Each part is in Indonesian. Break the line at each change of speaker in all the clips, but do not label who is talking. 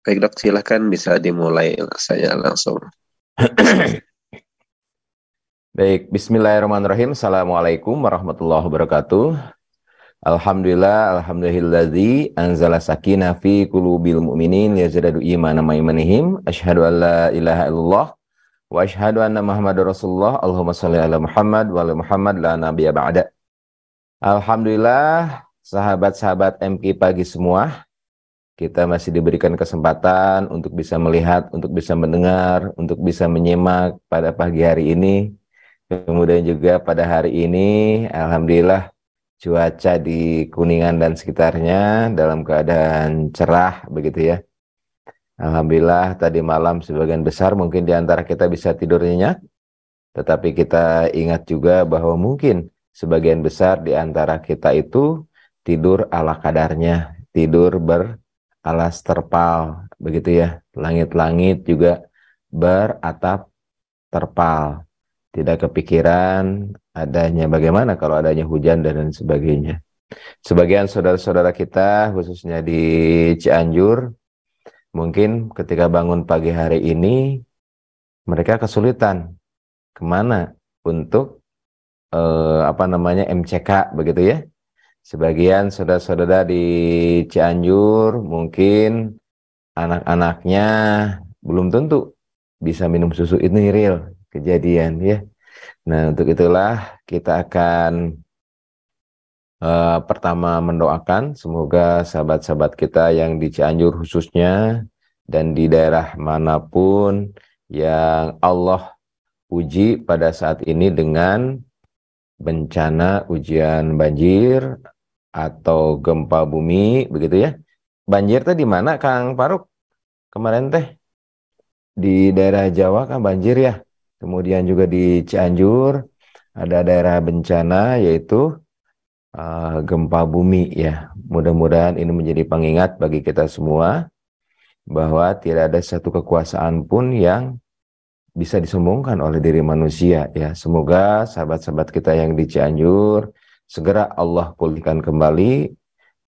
Baik dok, silakan bisa dimulai saya langsung.
Baik, bismillahirrahmanirrahim. Assalamualaikum warahmatullahi wabarakatuh. Alhamdulilladzi anzala sakinah fi qulubil mu'minin liyazidadu imanan ma imanihim. Asyhadu an la ilaha illallah wa asyhadu anna Muhammadar Rasulullah. Allahumma shalli ala Muhammad wa ala Muhammad la nabiyya ba'da. Alhamdulillah, sahabat-sahabat MK pagi semua, kita masih diberikan kesempatan untuk bisa melihat, untuk bisa mendengar, untuk bisa menyimak pada pagi hari ini. Kemudian juga pada hari ini, alhamdulillah cuaca di Kuningan dan sekitarnya dalam keadaan cerah begitu ya. Alhamdulillah tadi malam sebagian besar mungkin di antara kita bisa tidur nyenyak, tetapi kita ingat juga bahwa mungkin sebagian besar di antara kita itu tidur ala kadarnya, tidur beralas terpal begitu ya. Langit-langit juga beratap terpal. Tidak kepikiran adanya bagaimana kalau adanya hujan dan lain sebagainya. Sebagian saudara-saudara kita, khususnya di Cianjur, mungkin ketika bangun pagi hari ini, mereka kesulitan kemana untuk MCK begitu ya. Sebagian saudara-saudara di Cianjur mungkin anak-anaknya belum tentu bisa minum susu, ini real kejadian ya. Nah, untuk itulah kita akan pertama mendoakan semoga sahabat-sahabat kita yang di Cianjur khususnya dan di daerah manapun yang Allah uji pada saat ini dengan bencana ujian banjir atau gempa bumi begitu ya. Banjir teh di mana Kang Faruk? Kemarin teh di daerah Jawa kan banjir ya. Kemudian juga di Cianjur ada daerah bencana yaitu gempa bumi ya. Mudah-mudahan ini menjadi pengingat bagi kita semua bahwa tidak ada satu kekuasaan pun yang bisa disombongkan oleh diri manusia ya. Semoga sahabat-sahabat kita yang di Cianjur segera Allah pulihkan kembali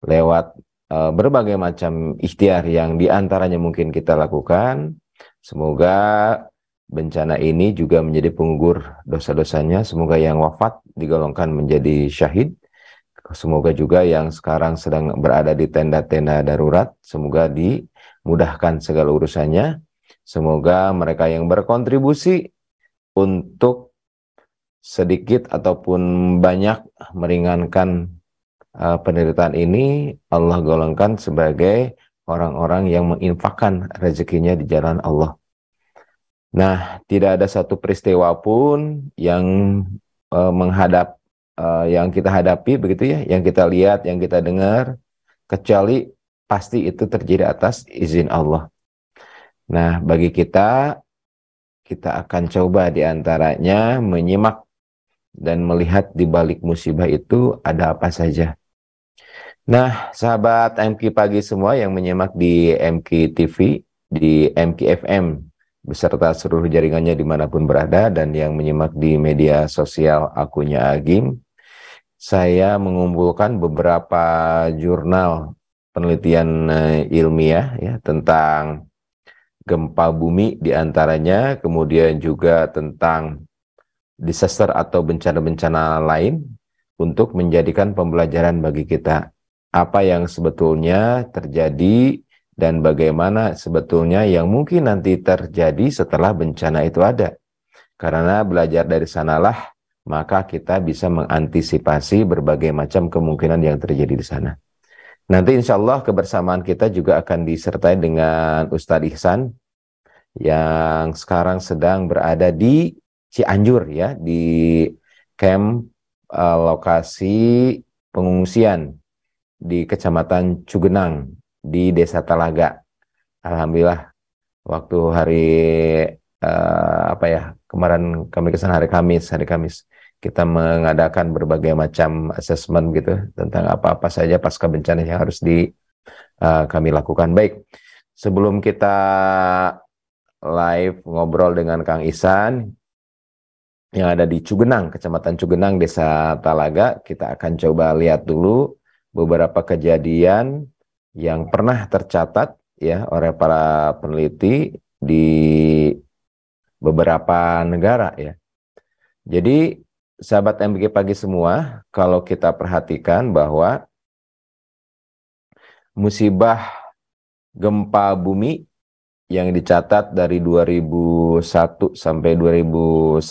lewat berbagai macam ikhtiar yang diantaranya mungkin kita lakukan. Semoga bencana ini juga menjadi penggugur dosa-dosanya. Semoga yang wafat digolongkan menjadi syahid. Semoga juga yang sekarang sedang berada di tenda-tenda darurat, semoga dimudahkan segala urusannya. Semoga mereka yang berkontribusi untuk sedikit ataupun banyak meringankan penderitaan ini, Allah golongkan sebagai orang-orang yang menginfakkan rezekinya di jalan Allah. Nah, tidak ada satu peristiwa pun yang yang kita hadapi begitu ya, yang kita lihat, yang kita dengar, kecuali pasti itu terjadi atas izin Allah. Nah, bagi kita akan coba diantaranya menyimak dan melihat di balik musibah itu ada apa saja. Nah, sahabat MK Pagi semua yang menyimak di MK TV, di MK FM, beserta seluruh jaringannya dimanapun berada, dan yang menyimak di media sosial akunnya Agim, saya mengumpulkan beberapa jurnal penelitian ilmiah ya tentang gempa bumi diantaranya, kemudian juga tentang disaster atau bencana-bencana lain untuk menjadikan pembelajaran bagi kita apa yang sebetulnya terjadi dan bagaimana sebetulnya yang mungkin nanti terjadi setelah bencana itu ada. Karena belajar dari sanalah maka kita bisa mengantisipasi berbagai macam kemungkinan yang terjadi di sana. Nanti insya Allah kebersamaan kita juga akan disertai dengan Ustadz Ihsan yang sekarang sedang berada di Cianjur ya, di camp lokasi pengungsian di Kecamatan Cugenang di Desa Talaga. Alhamdulillah waktu hari kemarin kami kesana hari Kamis kita mengadakan berbagai macam asesmen gitu tentang apa-apa saja pasca bencana yang harus kami lakukan. Baik, sebelum kita live ngobrol dengan Kang Ihsan yang ada di Cugenang, Kecamatan Cugenang, Desa Talaga, kita akan coba lihat dulu beberapa kejadian yang pernah tercatat ya oleh para peneliti di beberapa negara ya. Jadi sahabat MBG pagi semua, kalau kita perhatikan bahwa musibah gempa bumi yang dicatat dari 2001 sampai 2011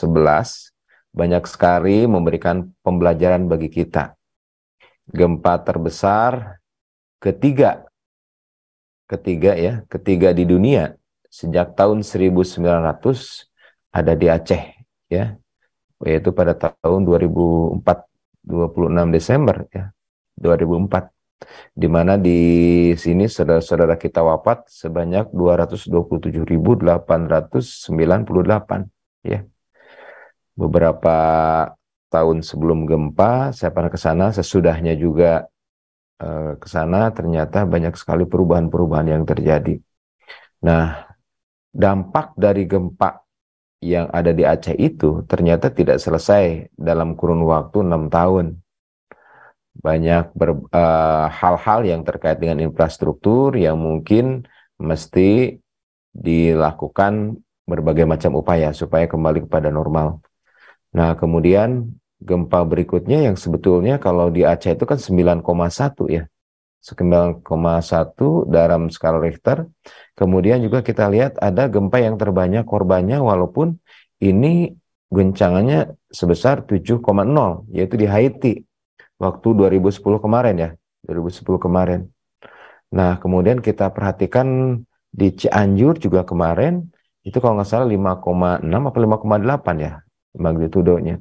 banyak sekali memberikan pembelajaran bagi kita. Gempa terbesar ketiga di dunia sejak tahun 1900 ada di Aceh ya, yaitu pada tahun 2004, 26 Desember ya, 2004, di mana di sini saudara-saudara kita wafat sebanyak 227.898 ya. Beberapa tahun sebelum gempa saya pernah ke sana, sesudahnya juga ke sana, ternyata banyak sekali perubahan-perubahan yang terjadi. Nah, dampak dari gempa yang ada di Aceh itu ternyata tidak selesai dalam kurun waktu 6 tahun. Banyak hal-hal yang terkait dengan infrastruktur yang mungkin mesti dilakukan berbagai macam upaya supaya kembali kepada normal. Nah, kemudian gempa berikutnya yang sebetulnya kalau di Aceh itu kan 9,1 ya. 9,1 dalam skala Richter. Kemudian juga kita lihat ada gempa yang terbanyak korbannya walaupun ini guncangannya sebesar 7,0 yaitu di Haiti waktu 2010 kemarin ya, 2010 kemarin. Nah, kemudian kita perhatikan di Cianjur juga kemarin itu kalau nggak salah 5,6 atau 5,8 ya magnitudonya.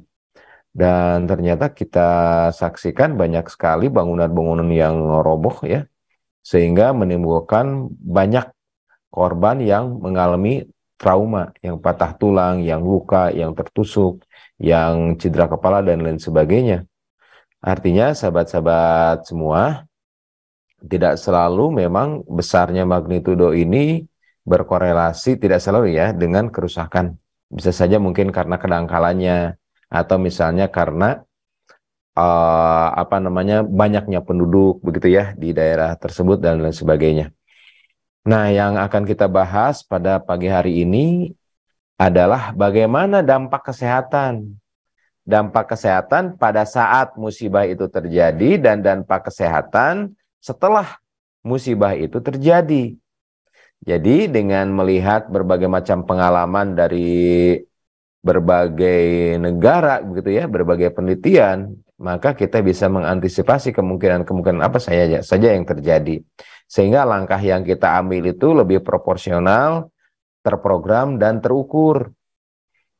Dan ternyata kita saksikan banyak sekali bangunan-bangunan yang roboh ya, sehingga menimbulkan banyak korban yang mengalami trauma, yang patah tulang, yang luka, yang tertusuk, yang cedera kepala, dan lain sebagainya. Artinya sahabat-sahabat semua, tidak selalu memang besarnya magnitudo ini berkorelasi, tidak selalu ya, dengan kerusakan. Bisa saja mungkin karena kedangkalannya, atau misalnya karena banyaknya penduduk begitu ya di daerah tersebut dan lain sebagainya. Nah, yang akan kita bahas pada pagi hari ini adalah bagaimana dampak kesehatan. Dampak kesehatan pada saat musibah itu terjadi dan dampak kesehatan setelah musibah itu terjadi. Jadi dengan melihat berbagai macam pengalaman dari berbagai negara begitu ya, berbagai penelitian, maka kita bisa mengantisipasi kemungkinan-kemungkinan apa saja yang terjadi. Sehingga langkah yang kita ambil itu lebih proporsional, terprogram, dan terukur.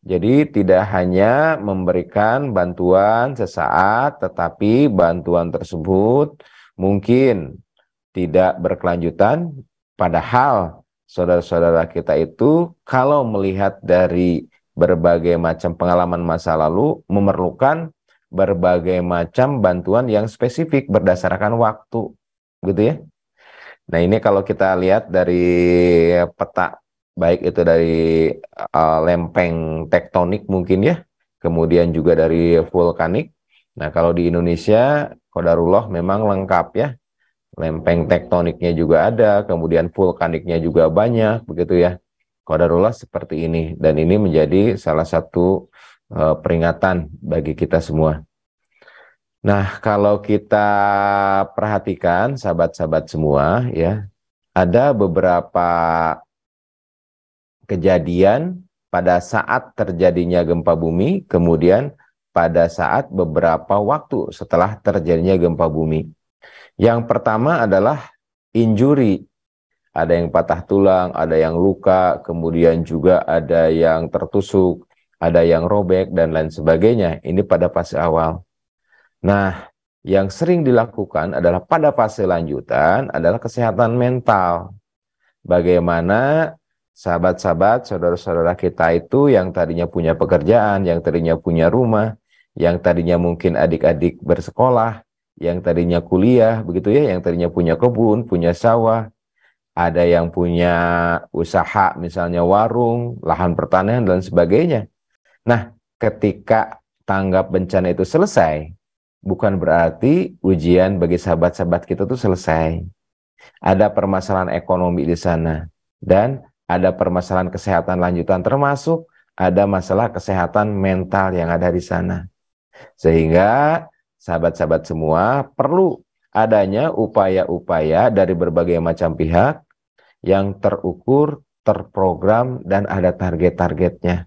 Jadi tidak hanya memberikan bantuan sesaat, tetapi bantuan tersebut mungkin tidak berkelanjutan, padahal saudara-saudara kita itu kalau melihat dari berbagai macam pengalaman masa lalu memerlukan berbagai macam bantuan yang spesifik berdasarkan waktu, gitu ya. Nah, ini kalau kita lihat dari peta, baik itu dari lempeng tektonik mungkin ya, kemudian juga dari vulkanik. Nah, kalau di Indonesia, qadarullah memang lengkap ya. Lempeng tektoniknya juga ada, kemudian vulkaniknya juga banyak, begitu ya. Qadarullah seperti ini, dan ini menjadi salah satu peringatan bagi kita semua. Nah, kalau kita perhatikan sahabat-sahabat semua ya, ada beberapa kejadian pada saat terjadinya gempa bumi, kemudian pada saat beberapa waktu setelah terjadinya gempa bumi. Yang pertama adalah injury. Ada yang patah tulang, ada yang luka, kemudian juga ada yang tertusuk, ada yang robek, dan lain sebagainya. Ini pada fase awal. Nah, yang sering dilakukan adalah pada fase lanjutan adalah kesehatan mental. Bagaimana sahabat-sahabat, saudara-saudara kita itu yang tadinya punya pekerjaan, yang tadinya punya rumah, yang tadinya mungkin adik-adik bersekolah, yang tadinya kuliah, begitu ya, yang tadinya punya kebun, punya sawah, ada yang punya usaha, misalnya warung, lahan pertanian, dan sebagainya. Nah, ketika tanggap bencana itu selesai, bukan berarti ujian bagi sahabat-sahabat kita itu selesai. ada permasalahan ekonomi di sana, dan ada permasalahan kesehatan lanjutan, termasuk ada masalah kesehatan mental yang ada di sana. Sehingga sahabat-sahabat semua perlu adanya upaya-upaya dari berbagai macam pihak yang terukur, terprogram, dan ada target-targetnya.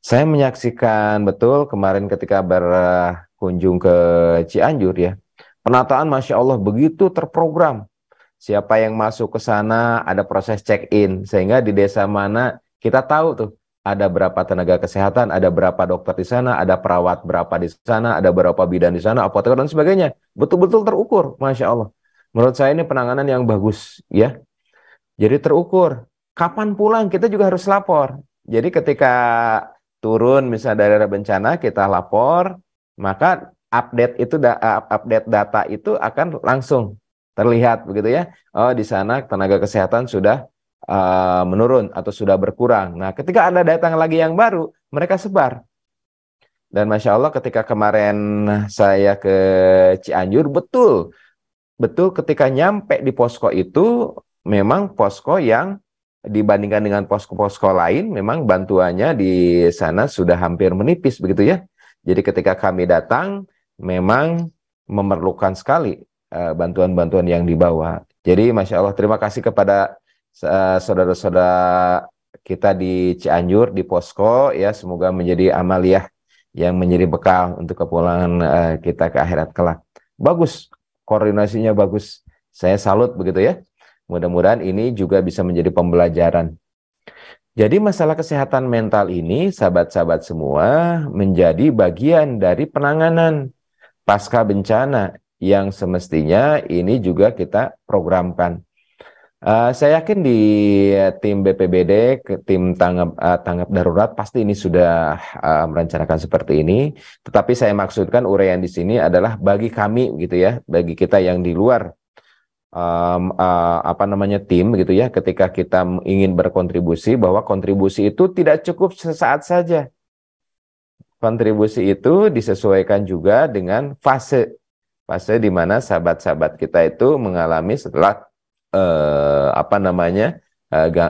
Saya menyaksikan betul kemarin ketika berkunjung ke Cianjur ya, penataan Masya Allah begitu terprogram. Siapa yang masuk ke sana ada proses check-in, sehingga di desa mana kita tahu tuh ada berapa tenaga kesehatan, ada berapa dokter di sana, ada perawat berapa di sana, ada berapa bidan di sana, apoteker dan sebagainya. Betul-betul terukur, Masya Allah. Menurut saya ini penanganan yang bagus ya. Jadi terukur. Kapan pulang kita juga harus lapor. Jadi ketika turun misalnya dari bencana kita lapor, maka update data itu akan langsung terlihat begitu ya. Oh, di sana tenaga kesehatan sudah menurun atau sudah berkurang. Nah, ketika ada datang lagi yang baru, mereka sebar. Dan Masya Allah ketika kemarin saya ke Cianjur, betul ketika nyampe di posko itu, memang posko yang dibandingkan dengan posko-posko lain, memang bantuannya di sana sudah hampir menipis begitu ya. Jadi ketika kami datang, memang memerlukan sekali bantuan-bantuan yang dibawa. Jadi Masya Allah, terima kasih kepada saudara-saudara kita di Cianjur, di posko ya, semoga menjadi amaliyah yang menjadi bekal untuk kepulangan kita ke akhirat kelak. Bagus, koordinasinya bagus. Saya salut begitu ya. Mudah-mudahan ini juga bisa menjadi pembelajaran. Jadi masalah kesehatan mental ini, sahabat-sahabat semua, menjadi bagian dari penanganan pasca bencana yang semestinya ini juga kita programkan. Saya yakin di tim BPBD, tim tanggap darurat pasti ini sudah merencanakan seperti ini. Tetapi saya maksudkan uraian di sini adalah bagi kami gitu ya, bagi kita yang di luar tim gitu ya, ketika kita ingin berkontribusi, bahwa kontribusi itu tidak cukup sesaat saja. Kontribusi itu disesuaikan juga dengan fase di mana sahabat-sahabat kita itu mengalami setelah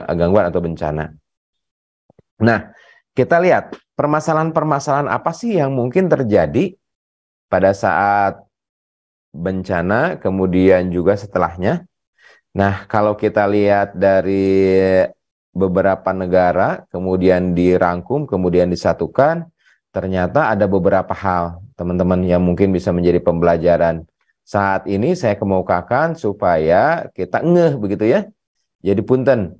gangguan atau bencana. Nah, kita lihat permasalahan-permasalahan apa sih yang mungkin terjadi pada saat bencana, kemudian juga setelahnya. Nah, kalau kita lihat dari beberapa negara, kemudian dirangkum, kemudian disatukan, ternyata ada beberapa hal, teman-teman, yang mungkin bisa menjadi pembelajaran. Saat ini saya kemukakan supaya kita ngeh begitu ya. Jadi punten,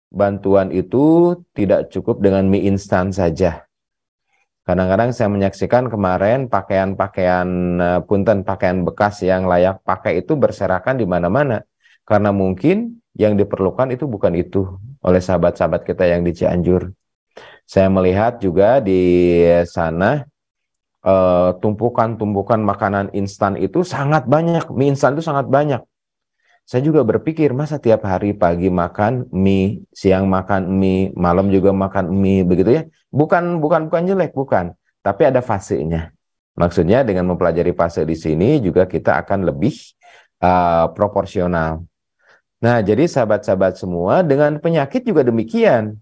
bantuan itu tidak cukup dengan mie instan saja. Kadang-kadang saya menyaksikan kemarin pakaian bekas yang layak pakai itu berserakan di mana-mana. Karena mungkin yang diperlukan itu bukan itu oleh sahabat-sahabat kita yang di Cianjur. Saya melihat juga di sana tumpukan-tumpukan makanan instan itu sangat banyak. Mie instan itu sangat banyak. Saya juga berpikir, masa tiap hari pagi makan mie, siang makan mie, malam juga makan mie, begitu ya? Bukan jelek, bukan. Tapi ada fasenya. Maksudnya dengan mempelajari fase di sini juga kita akan lebih proporsional. Nah, jadi sahabat-sahabat semua, dengan penyakit juga demikian.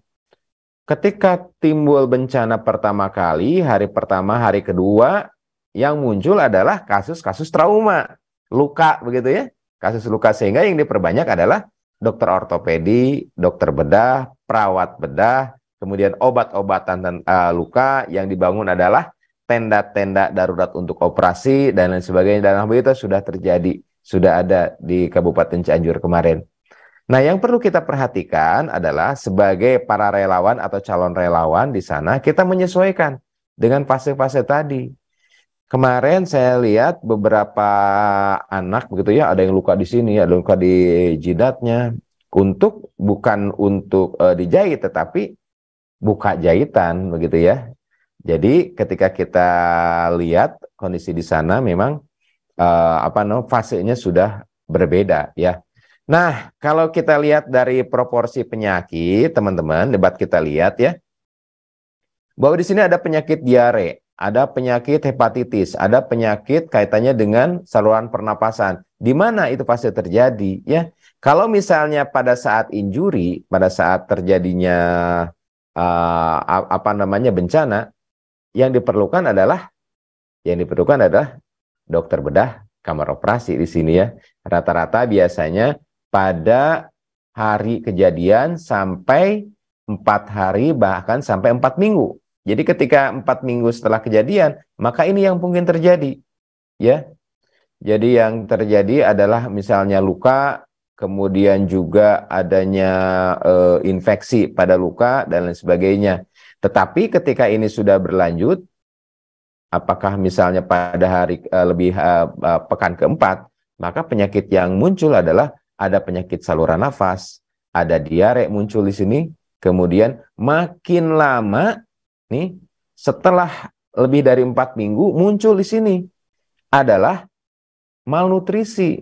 Ketika timbul bencana pertama kali, hari pertama, hari kedua, yang muncul adalah kasus-kasus trauma, luka, begitu ya? Kasus luka, sehingga yang diperbanyak adalah dokter ortopedi, dokter bedah, perawat bedah, kemudian obat-obatan luka. Yang dibangun adalah tenda-tenda darurat untuk operasi dan lain sebagainya. Dan alhamdulillah sudah terjadi, sudah ada di Kabupaten Cianjur kemarin. Nah, yang perlu kita perhatikan adalah sebagai para relawan atau calon relawan di sana, kita menyesuaikan dengan fase-fase tadi. Kemarin saya lihat beberapa anak begitu ya, ada yang luka di sini, ada yang luka di jidatnya, bukan untuk dijahit, tetapi buka jahitan begitu ya. Jadi ketika kita lihat kondisi di sana memang fasenya sudah berbeda ya. Nah, kalau kita lihat dari proporsi penyakit, teman-teman, debat kita lihat ya, bahwa di sini ada penyakit diare. ada penyakit hepatitis, ada penyakit kaitannya dengan saluran pernapasan. Di mana itu pasti terjadi, ya. Kalau misalnya pada saat injury, pada saat terjadinya bencana, yang diperlukan adalah dokter bedah, kamar operasi di sini ya. Rata-rata biasanya pada hari kejadian sampai 4 hari, bahkan sampai 4 minggu. Jadi ketika 4 minggu setelah kejadian, maka ini yang mungkin terjadi, ya. Jadi yang terjadi adalah misalnya luka, kemudian juga adanya infeksi pada luka dan lain sebagainya. Tetapi ketika ini sudah berlanjut, apakah misalnya pada hari pekan keempat, maka penyakit yang muncul adalah ada penyakit saluran nafas, ada diare muncul di sini, kemudian makin lama nih setelah lebih dari 4 minggu muncul di sini adalah malnutrisi.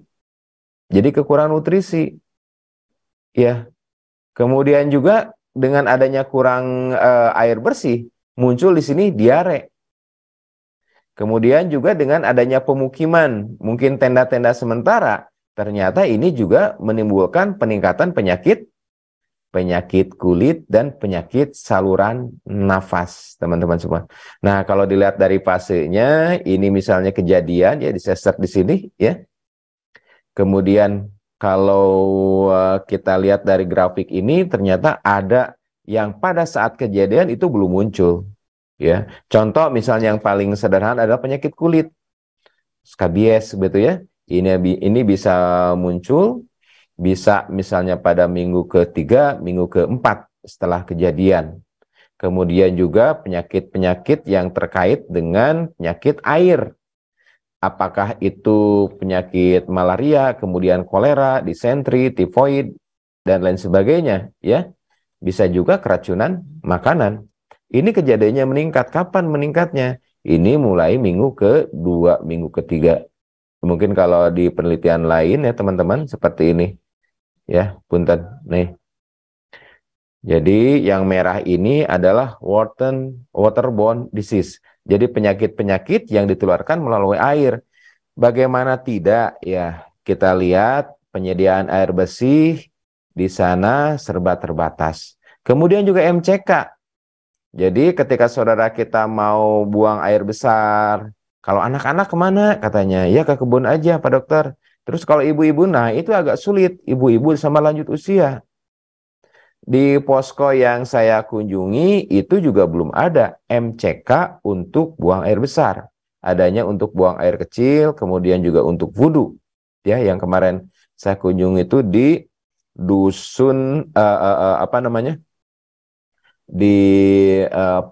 Jadi kekurangan nutrisi. Ya. Kemudian juga dengan adanya kurang air bersih, muncul di sini diare. Kemudian juga dengan adanya pemukiman, mungkin tenda-tenda sementara, ternyata ini juga menimbulkan peningkatan penyakit kulit dan penyakit saluran nafas, teman-teman semua. Nah, kalau dilihat dari fasenya, ini misalnya kejadian ya disesat di sini ya. Kemudian kalau kita lihat dari grafik ini, ternyata ada yang pada saat kejadian itu belum muncul. Ya, contoh misalnya yang paling sederhana adalah penyakit kulit, skabies, begitu ya. Ini bisa muncul, bisa misalnya pada minggu ketiga, minggu keempat setelah kejadian. Kemudian juga penyakit-penyakit yang terkait dengan penyakit air. Apakah itu penyakit malaria, kemudian kolera, disentri, tifoid, dan lain sebagainya, ya. Bisa juga keracunan makanan. Ini kejadiannya meningkat. Kapan meningkatnya? Ini mulai minggu kedua, minggu ketiga. Mungkin kalau di penelitian lain ya teman-teman seperti ini. Ya, punten. Nih. Jadi yang merah ini adalah waterborne disease. Jadi penyakit-penyakit yang ditularkan melalui air. Bagaimana tidak? Ya, kita lihat penyediaan air bersih di sana serba terbatas. Kemudian juga MCK. Jadi ketika saudara kita mau buang air besar, kalau anak-anak kemana? Katanya, ya ke kebun aja Pak Dokter. Terus kalau ibu-ibu, nah itu agak sulit. Ibu-ibu sama lanjut usia. Di posko yang saya kunjungi itu juga belum ada MCK untuk buang air besar. Adanya untuk buang air kecil, kemudian juga untuk wudhu. Ya, yang kemarin saya kunjungi itu di dusun di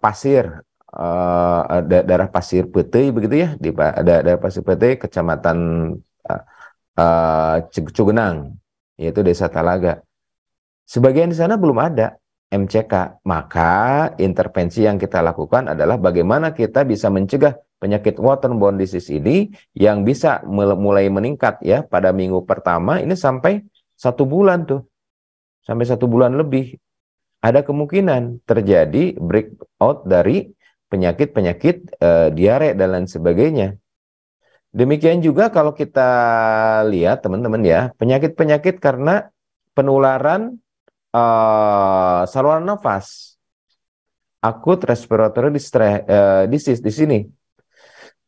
Pasir, daerah Pasir Putih begitu ya, di daerah Pasir Putih, kecamatan Cugenang, yaitu Desa Talaga. Sebagian di sana belum ada MCK, maka intervensi yang kita lakukan adalah bagaimana kita bisa mencegah penyakit waterborne disease ini yang bisa mulai meningkat ya pada minggu pertama ini sampai 1 bulan tuh, sampai 1 bulan lebih. Ada kemungkinan terjadi breakout dari penyakit-penyakit diare dan lain sebagainya. Demikian juga kalau kita lihat teman-teman ya, penyakit-penyakit karena penularan saluran nafas, akut respiratory disease di sini.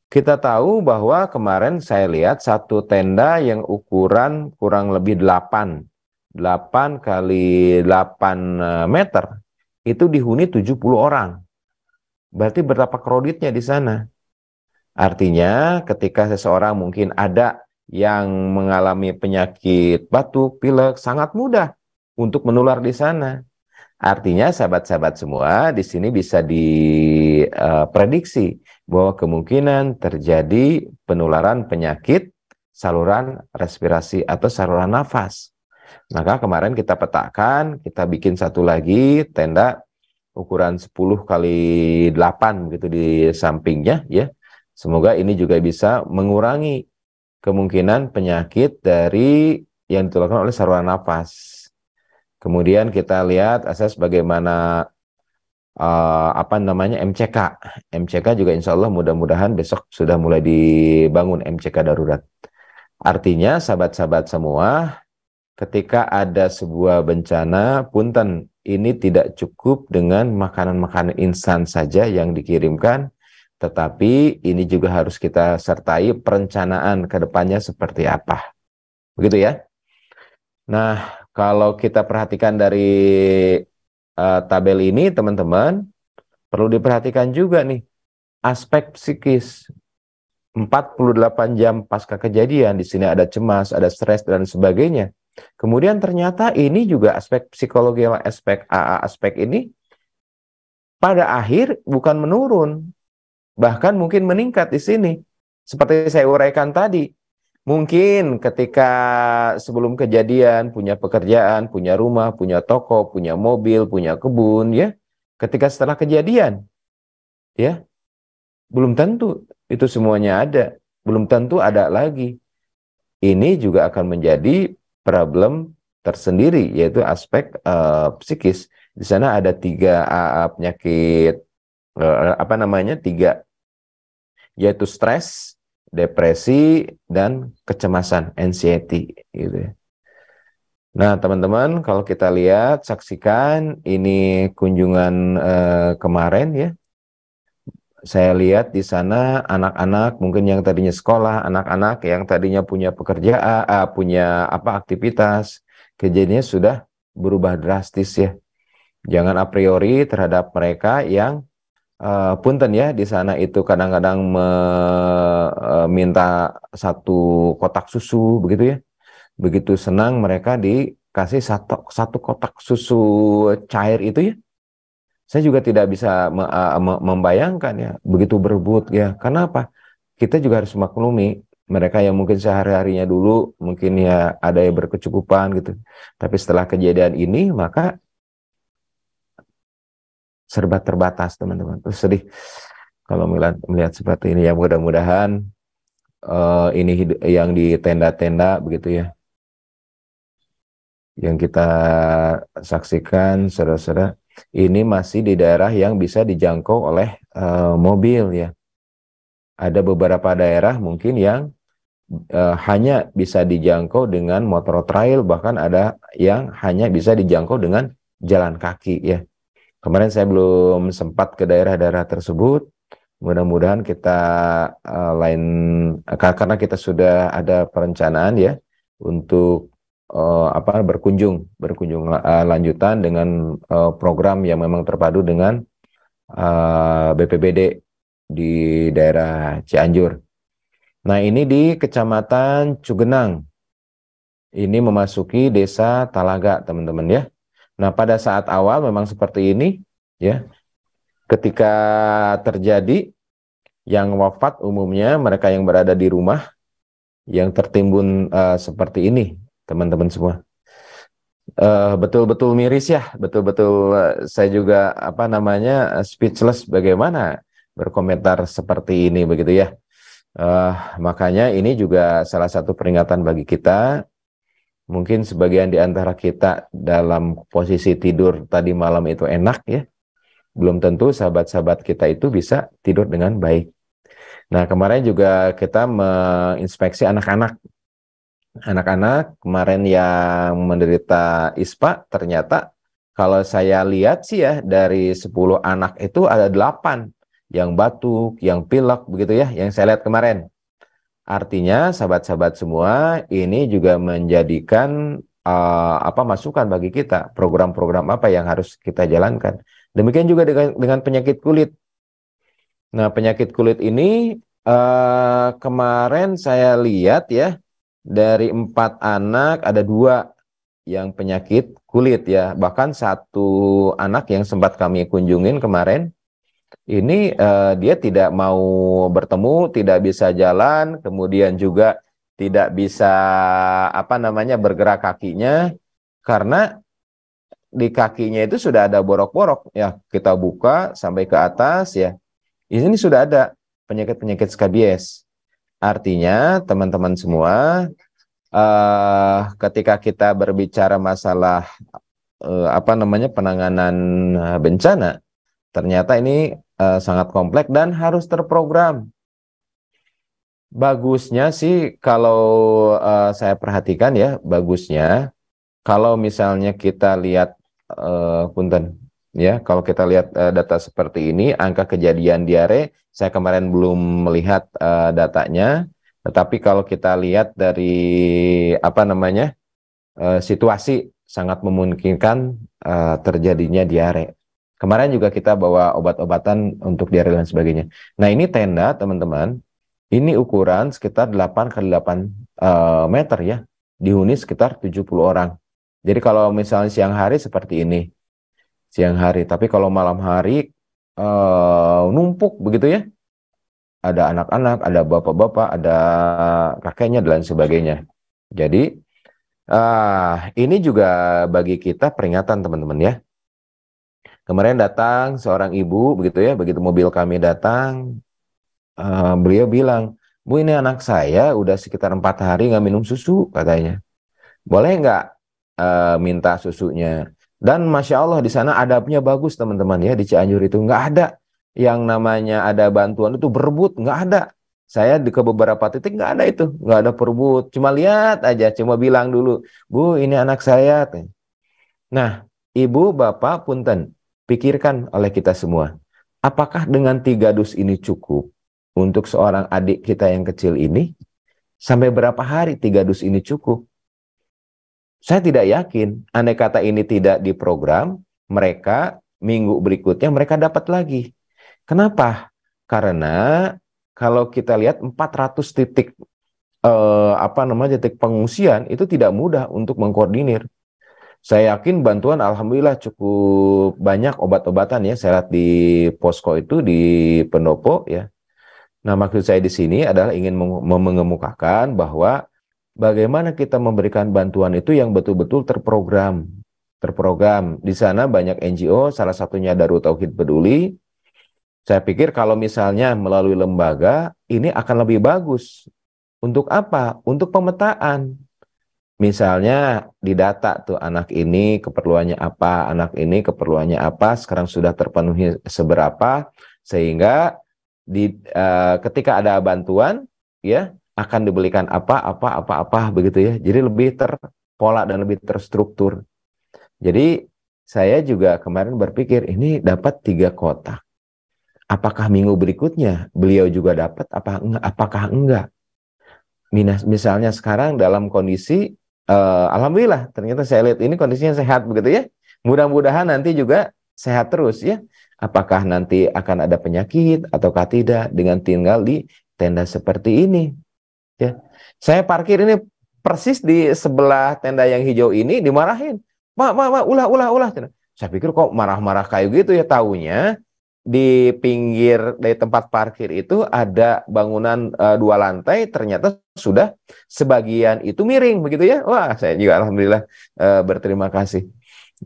Kita tahu bahwa kemarin saya lihat satu tenda yang ukuran kurang lebih 8 kali 8 meter, itu dihuni 70 orang. Berarti berapa kreditnya di sana? Artinya ketika seseorang mungkin ada yang mengalami penyakit batuk, pilek, sangat mudah untuk menular di sana. Artinya sahabat-sahabat semua di sini bisa diprediksi bahwa kemungkinan terjadi penularan penyakit saluran respirasi atau saluran nafas. Maka kemarin kita petakan, kita bikin satu lagi tenda ukuran 10 kali 8 gitu di sampingnya ya. Semoga ini juga bisa mengurangi kemungkinan penyakit dari yang ditularkan oleh saluran nafas. Kemudian kita lihat asas bagaimana apa namanya MCK. MCK juga insya Allah mudah-mudahan besok sudah mulai dibangun MCK darurat. Artinya sahabat-sahabat semua, ketika ada sebuah bencana, punten, ini tidak cukup dengan makanan-makanan instan saja yang dikirimkan, tetapi ini juga harus kita sertai perencanaan ke depannya seperti apa. Begitu ya. Nah, kalau kita perhatikan dari tabel ini, teman-teman, perlu diperhatikan juga nih, aspek psikis. 48 jam pasca kejadian, di sini ada cemas, ada stres, dan sebagainya. Kemudian ternyata ini juga aspek psikologi, aspek AA, aspek ini pada akhir bukan menurun, bahkan mungkin meningkat di sini. Seperti saya uraikan tadi, mungkin ketika sebelum kejadian punya pekerjaan, punya rumah, punya toko, punya mobil, punya kebun, ya. Ketika setelah kejadian, ya, belum tentu itu semuanya ada, belum tentu ada lagi. Ini juga akan menjadi problem tersendiri, yaitu aspek psikis. Di sana ada 3 penyakit, apa namanya, 3, yaitu stres, depresi, dan kecemasan, anxiety, gitu ya. Nah, teman-teman, kalau kita lihat, saksikan ini kunjungan kemarin ya. Saya lihat di sana anak-anak mungkin yang tadinya sekolah, anak-anak yang tadinya punya pekerjaan, punya apa aktivitas, kejadiannya sudah berubah drastis ya. Jangan a priori terhadap mereka yang punten ya, di sana itu kadang-kadang minta 1 kotak susu begitu ya. Begitu senang mereka dikasih satu kotak susu cair itu ya. Saya juga tidak bisa membayangkan ya, begitu berebut ya. Kenapa? Kita juga harus maklumi mereka yang mungkin sehari-harinya dulu mungkin ya ada yang berkecukupan gitu. Tapi setelah kejadian ini maka serba terbatas, teman-teman. Terus sedih kalau melihat seperti ini ya. Mudah-mudahan ini yang di tenda-tenda begitu ya, yang kita saksikan, saudara-saudara, ini masih di daerah yang bisa dijangkau oleh mobil ya. Ada beberapa daerah mungkin yang hanya bisa dijangkau dengan motor trail, bahkan ada yang hanya bisa dijangkau dengan jalan kaki ya. Kemarin saya belum sempat ke daerah-daerah tersebut. Mudah-mudahan kita karena kita sudah ada perencanaan ya untuk berkunjung lanjutan dengan program yang memang terpadu dengan BPBD di daerah Cianjur. Nah, ini di Kecamatan Cugenang. Ini memasuki Desa Talaga, teman-teman ya. Nah, pada saat awal memang seperti ini ya. Ketika terjadi, yang wafat umumnya mereka yang berada di rumah yang tertimbun seperti ini, teman-teman semua. Betul-betul miris ya, betul-betul saya juga speechless bagaimana berkomentar seperti ini begitu ya. Makanya ini juga salah satu peringatan bagi kita. Mungkin sebagian di antara kita dalam posisi tidur tadi malam itu enak ya. Belum tentu sahabat-sahabat kita itu bisa tidur dengan baik. Nah, kemarin juga kita menginspeksi anak-anak. Anak-anak kemarin yang menderita ISPA, ternyata kalau saya lihat sih ya, dari 10 anak itu ada 8 yang batuk, yang pilek begitu ya, yang saya lihat kemarin. Artinya sahabat-sahabat semua, ini juga menjadikan masukan bagi kita, program-program apa yang harus kita jalankan. Demikian juga dengan penyakit kulit. Nah, penyakit kulit ini kemarin saya lihat ya, dari 4 anak ada 2 yang penyakit kulit ya. Bahkan 1 anak yang sempat kami kunjungin kemarin, ini dia tidak mau bertemu, tidak bisa jalan, kemudian juga tidak bisa bergerak kakinya, karena di kakinya itu sudah ada borok-borok ya. Kita buka sampai ke atas ya. Ini sudah ada penyakit-penyakit skabies. Artinya teman-teman semua, ketika kita berbicara masalah penanganan bencana, Ternyata ini sangat kompleks dan harus terprogram. Bagusnya sih kalau saya perhatikan ya, bagusnya kalau misalnya kita lihat punten ya, kalau kita lihat data seperti ini, angka kejadian diare, saya kemarin belum melihat datanya, tetapi kalau kita lihat dari apa namanya situasi sangat memungkinkan terjadinya diare. Kemarin juga kita bawa obat-obatan untuk diare dan sebagainya. Nah ini tenda teman-teman, ini ukuran sekitar 8 kali 8 meter ya, dihuni sekitar 70 orang. Jadi kalau misalnya siang hari seperti ini, siang hari. Tapi kalau malam hari numpuk begitu ya. Ada anak-anak, ada bapak-bapak, ada kakeknya dan sebagainya. Jadi ini juga bagi kita peringatan teman-teman ya. Kemarin datang seorang ibu begitu ya, begitu mobil kami datang, beliau bilang, "Bu, ini anak saya udah sekitar 4 hari nggak minum susu," katanya. "Boleh nggak minta susunya?" Dan Masya Allah di sana adabnya bagus teman-teman ya, di Cianjur itu nggak ada yang namanya ada bantuan itu berebut, nggak ada. Saya ke beberapa titik nggak ada itu, nggak ada perebut, cuma lihat aja, cuma bilang dulu, "Bu, ini anak saya." Nah, ibu, bapak, punten, pikirkan oleh kita semua, apakah dengan 3 dus ini cukup untuk seorang adik kita yang kecil ini? Sampai berapa hari 3 dus ini cukup? Saya tidak yakin, andai kata ini tidak diprogram, mereka minggu berikutnya mereka dapat lagi. Kenapa? Karena kalau kita lihat 400 titik titik pengungsian itu tidak mudah untuk mengkoordinir. Saya yakin bantuan alhamdulillah cukup banyak obat-obatan ya. Saya lihat di posko itu di pendopo ya. Nah, maksud saya di sini adalah ingin mengemukakan bahwa bagaimana kita memberikan bantuan itu yang betul-betul terprogram. Terprogram. Di sana banyak NGO, salah satunya Darut Tauhid Peduli. Saya pikir kalau misalnya melalui lembaga, ini akan lebih bagus. Untuk apa? Untuk pemetaan. Misalnya didata tuh anak ini keperluannya apa, anak ini keperluannya apa, sekarang sudah terpenuhi seberapa, sehingga ketika ada bantuan ya akan dibelikan apa begitu ya. Jadi lebih terpola dan lebih terstruktur. Jadi saya juga kemarin berpikir ini dapat 3 kotak. Apakah minggu berikutnya beliau juga dapat apakah enggak? Misalnya sekarang dalam kondisi alhamdulillah ternyata saya lihat ini kondisinya sehat begitu ya. Mudah-mudahan nanti juga sehat terus ya. Apakah nanti akan ada penyakit ataukah tidak dengan tinggal di tenda seperti ini ya. Saya parkir ini persis di sebelah tenda yang hijau ini, dimarahin. "Ma, ulah. Saya pikir kok marah-marah kayak gitu ya, taunya di pinggir dari tempat parkir itu ada bangunan 2 lantai, ternyata sudah sebagian itu miring begitu ya. Wah, saya juga alhamdulillah berterima kasih.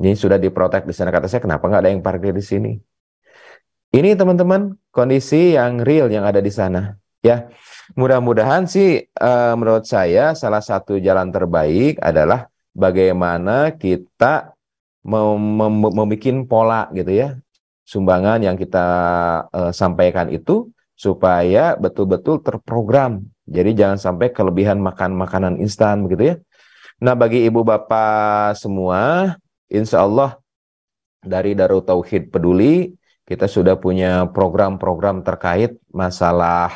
Ini sudah diprotek di sana. Kata saya, kenapa nggak ada yang parkir di sini? Ini teman-teman kondisi yang real yang ada di sana. Ya, mudah-mudahan sih menurut saya salah satu jalan terbaik adalah bagaimana kita membuat pola gitu ya. Sumbangan yang kita sampaikan itu supaya betul-betul terprogram. Jadi jangan sampai kelebihan makan makanan instan begitu ya. Nah, bagi ibu bapak semua, insya Allah dari Darut Tauhid Peduli kita sudah punya program-program terkait masalah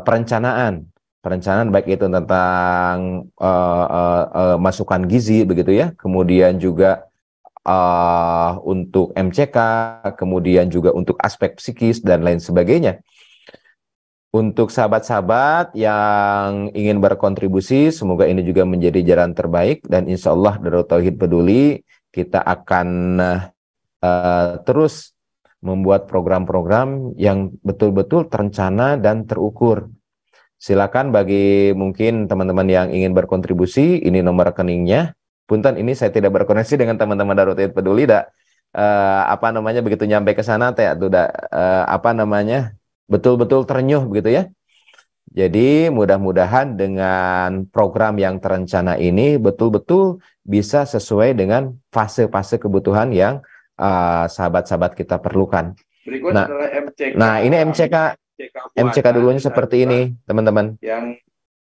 perencanaan baik itu tentang masukan gizi begitu ya, kemudian juga untuk MCK, kemudian juga untuk aspek psikis dan lain sebagainya. Untuk sahabat-sahabat yang ingin berkontribusi, semoga ini juga menjadi jalan terbaik dan insya Allah Darut Tauhid Peduli kita akan terus membuat program-program yang betul-betul terencana dan terukur. Silakan bagi mungkin teman-teman yang ingin berkontribusi, ini nomor rekeningnya. Punten, ini saya tidak berkoneksi dengan teman-teman Darut Tauhid Peduli, begitu nyampe ke sana betul-betul terenyuh begitu ya. Jadi mudah-mudahan dengan program yang terencana ini betul-betul bisa sesuai dengan fase-fase kebutuhan yang sahabat-sahabat kita perlukan.
Berikut
Nah,
adalah MCK.
nah ini MCK dulunya seperti ini, teman-teman.
Yang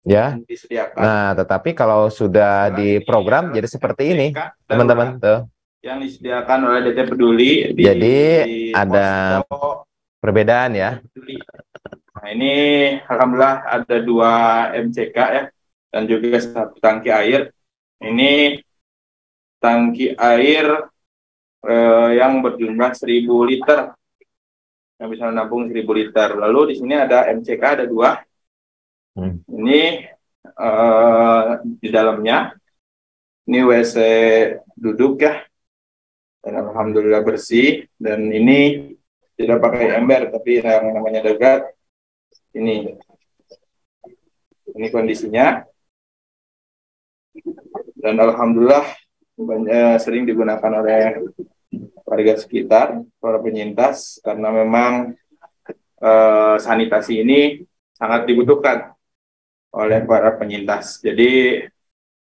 Ya.
disediakan.
Nah, tetapi kalau sudah diprogram jadi seperti ini, teman-teman. Tuh.
Yang disediakan oleh DT Peduli.
Jadi
di
ada perbedaan ya.
Nah, ini alhamdulillah ada 2 MCK ya, dan juga 1 tangki air. Ini tangki air yang berjumlah 1000 liter, yang bisa menampung 1000 liter. Lalu di sini ada MCK, ada 2. Ini di dalamnya ini WC duduk ya, dan alhamdulillah bersih. Dan ini tidak pakai ember tapi yang namanya degat. Ini kondisinya, dan alhamdulillah sering digunakan oleh warga sekitar, para penyintas, karena memang sanitasi ini sangat dibutuhkan oleh para penyintas. Jadi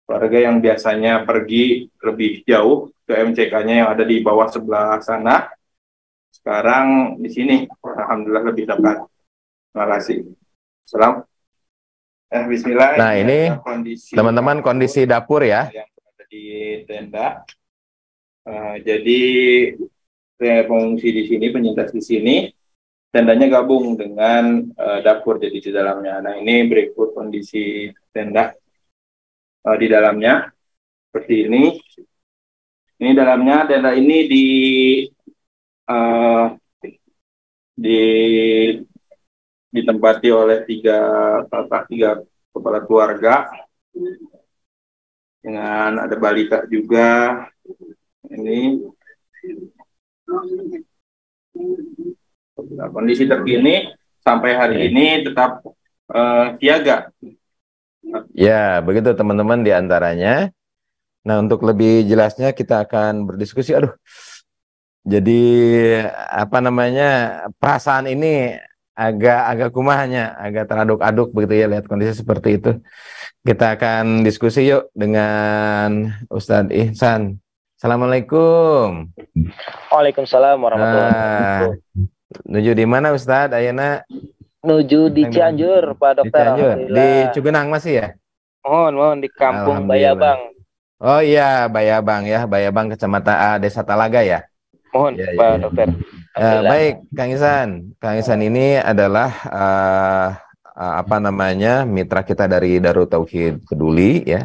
warga yang biasanya pergi lebih jauh ke MCK-nya yang ada di bawah sebelah sana, sekarang di sini alhamdulillah lebih dekat. Terima kasih. Salam. Bismillah.
Nah, ini teman-teman kondisi dapur ya.
Yang ada di tenda. Jadi pengungsi di sini, penyintas di sini, tendanya gabung dengan dapur jadi di dalamnya. Nah, ini berikut kondisi tenda di dalamnya seperti ini. Ini dalamnya, tenda ini ditempati oleh 3 kepala keluarga, dengan ada balita juga. Ini kondisi terkini sampai hari ini tetap siaga.
Ya, begitu teman-teman di antaranya. Nah, untuk lebih jelasnya kita akan berdiskusi. Aduh, jadi apa namanya, perasaan ini agak kumahnya, agak teraduk-aduk begitu ya, lihat kondisi seperti itu. Kita akan diskusi yuk dengan Ustadz Ihsan. Assalamualaikum.
Waalaikumsalam warahmatullahi wabarakatuh.
Nuju di mana Ustadz Ayana?
Nuju di Cianjur, Pak Dokter.
Di Cianjur, di Cugenang masih ya?
Mohon di Kampung Bayabang.
Oh iya, Bayabang ya, Bayabang Kecamatan Desa Talaga ya.
Mohon
ya,
Pak
ya.
Dokter.
Baik, Kang Ihsan. Kang Ihsan ini adalah apa namanya, mitra kita dari Darut Tauhid Peduli ya,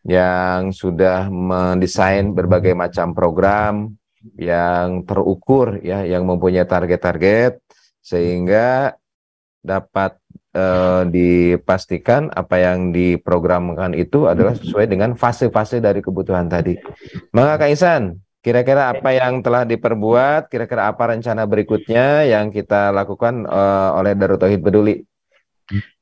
yang sudah mendesain berbagai macam program yang terukur ya, yang mempunyai target-target sehingga dapat dipastikan apa yang diprogramkan itu adalah sesuai dengan fase-fase dari kebutuhan tadi. Maka Kang Ihsan, kira-kira apa yang telah diperbuat, kira-kira apa rencana berikutnya yang kita lakukan oleh Darut Tauhid Peduli?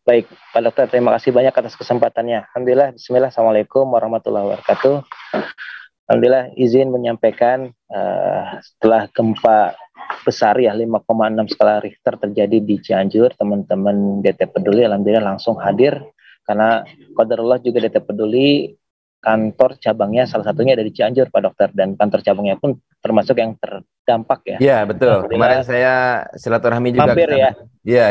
Baik, Pak Dokter, terima kasih banyak atas kesempatannya. Alhamdulillah, bismillah, assalamualaikum warahmatullahi wabarakatuh. Alhamdulillah, izin menyampaikan setelah gempa besar ya 5,6 skala Richter terjadi di Cianjur, teman-teman DT Peduli alhamdulillah langsung hadir, karena qadarullah juga DT Peduli kantor cabangnya salah satunya dari Cianjur Pak Dokter, dan kantor cabangnya pun termasuk yang terdampak ya.
Iya betul. Kemarin saya silaturahmi juga.
Mampir ya.
Iya.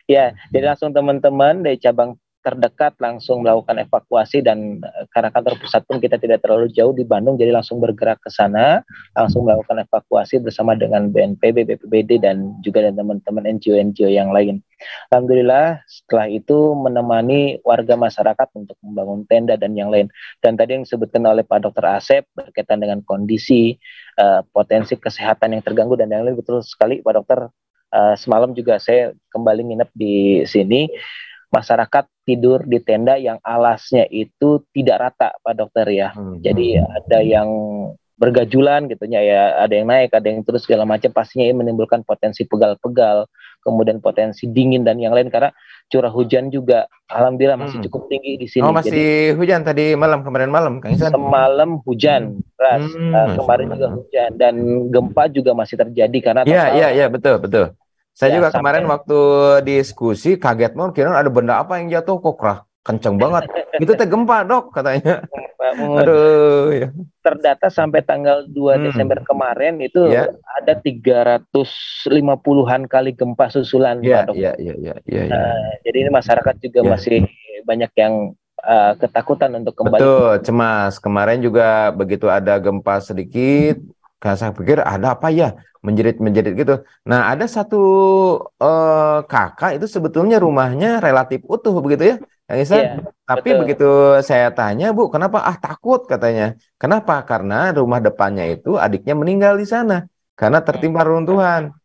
Ya, jadi langsung teman-teman dari cabang terdekat langsung melakukan evakuasi, dan karena kantor pusat pun kita tidak terlalu jauh di Bandung, jadi langsung bergerak ke sana, langsung melakukan evakuasi bersama dengan BNPB, BPBD, dan juga dengan teman-teman NGO-NGO yang lain. Alhamdulillah setelah itu menemani warga masyarakat untuk membangun tenda dan yang lain. Dan tadi yang disebutkan oleh Pak Dr. Asep berkaitan dengan kondisi potensi kesehatan yang terganggu dan yang lain, betul sekali Pak Dokter. Semalam juga saya kembali nginep di sini. Masyarakat tidur di tenda yang alasnya itu tidak rata Pak Dokter ya. Jadi ada yang bergajulan gitu ya, ada yang naik, ada yang terus segala macam, pastinya ini menimbulkan potensi pegal-pegal, kemudian potensi dingin dan yang lain, karena curah hujan juga alhamdulillah masih cukup tinggi di sini.
Oh, masih jadi, hujan tadi malam, kemarin malam Kang Ihsan?
Semalam hujan keras, kemarin juga hujan, dan gempa juga masih terjadi karena
Iya betul. Saya juga kemarin waktu diskusi kaget mau kira ada benda apa yang jatuh, kok kenceng banget. Itu teh gempa Dok katanya.
Pak Mun.
Aduh, ya.
Terdata sampai tanggal 2 Desember kemarin itu ada 350-an kali gempa susulan, Pak Dokter. Jadi ini masyarakat juga masih banyak yang ketakutan untuk kembali.
Betul, cemas. Kemarin juga begitu ada gempa sedikit, saya pikir ada apa ya, menjerit-menjerit gitu. Nah, ada satu kakak itu sebetulnya rumahnya relatif utuh begitu ya, Kang Ihsan. Tapi
betul.
begitu saya tanya, Bu, kenapa? Takut katanya. Kenapa? Karena rumah depannya itu adiknya meninggal di sana karena tertimpa reruntuhan.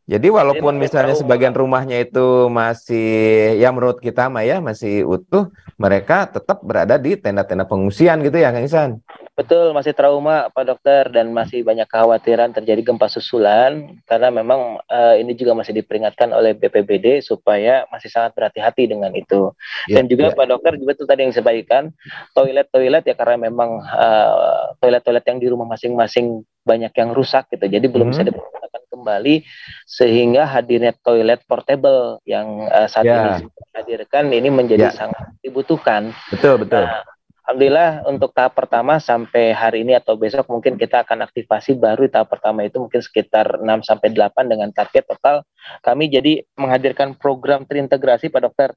Jadi walaupun misalnya sebagian rumahnya itu masih, ya menurut kita mah ya masih utuh, mereka tetap berada di tenda-tenda pengungsian gitu ya, Kang Ihsan.
Betul, masih trauma Pak Dokter, dan masih banyak kekhawatiran terjadi gempa susulan karena memang ini juga masih diperingatkan oleh BPBD supaya masih sangat berhati-hati dengan itu. Dan juga Pak Dokter juga itu tadi yang disampaikan, toilet-toilet ya, karena memang toilet-toilet yang di rumah masing-masing banyak yang rusak gitu, jadi belum bisa dipergunakan kembali, sehingga hadirnya toilet portable yang saat ini dihadirkan ini menjadi sangat dibutuhkan.
Betul.
Alhamdulillah untuk tahap pertama sampai hari ini atau besok mungkin kita akan aktivasi baru tahap pertama itu mungkin sekitar 6-8 dengan target total kami jadi menghadirkan program terintegrasi Pak Dokter.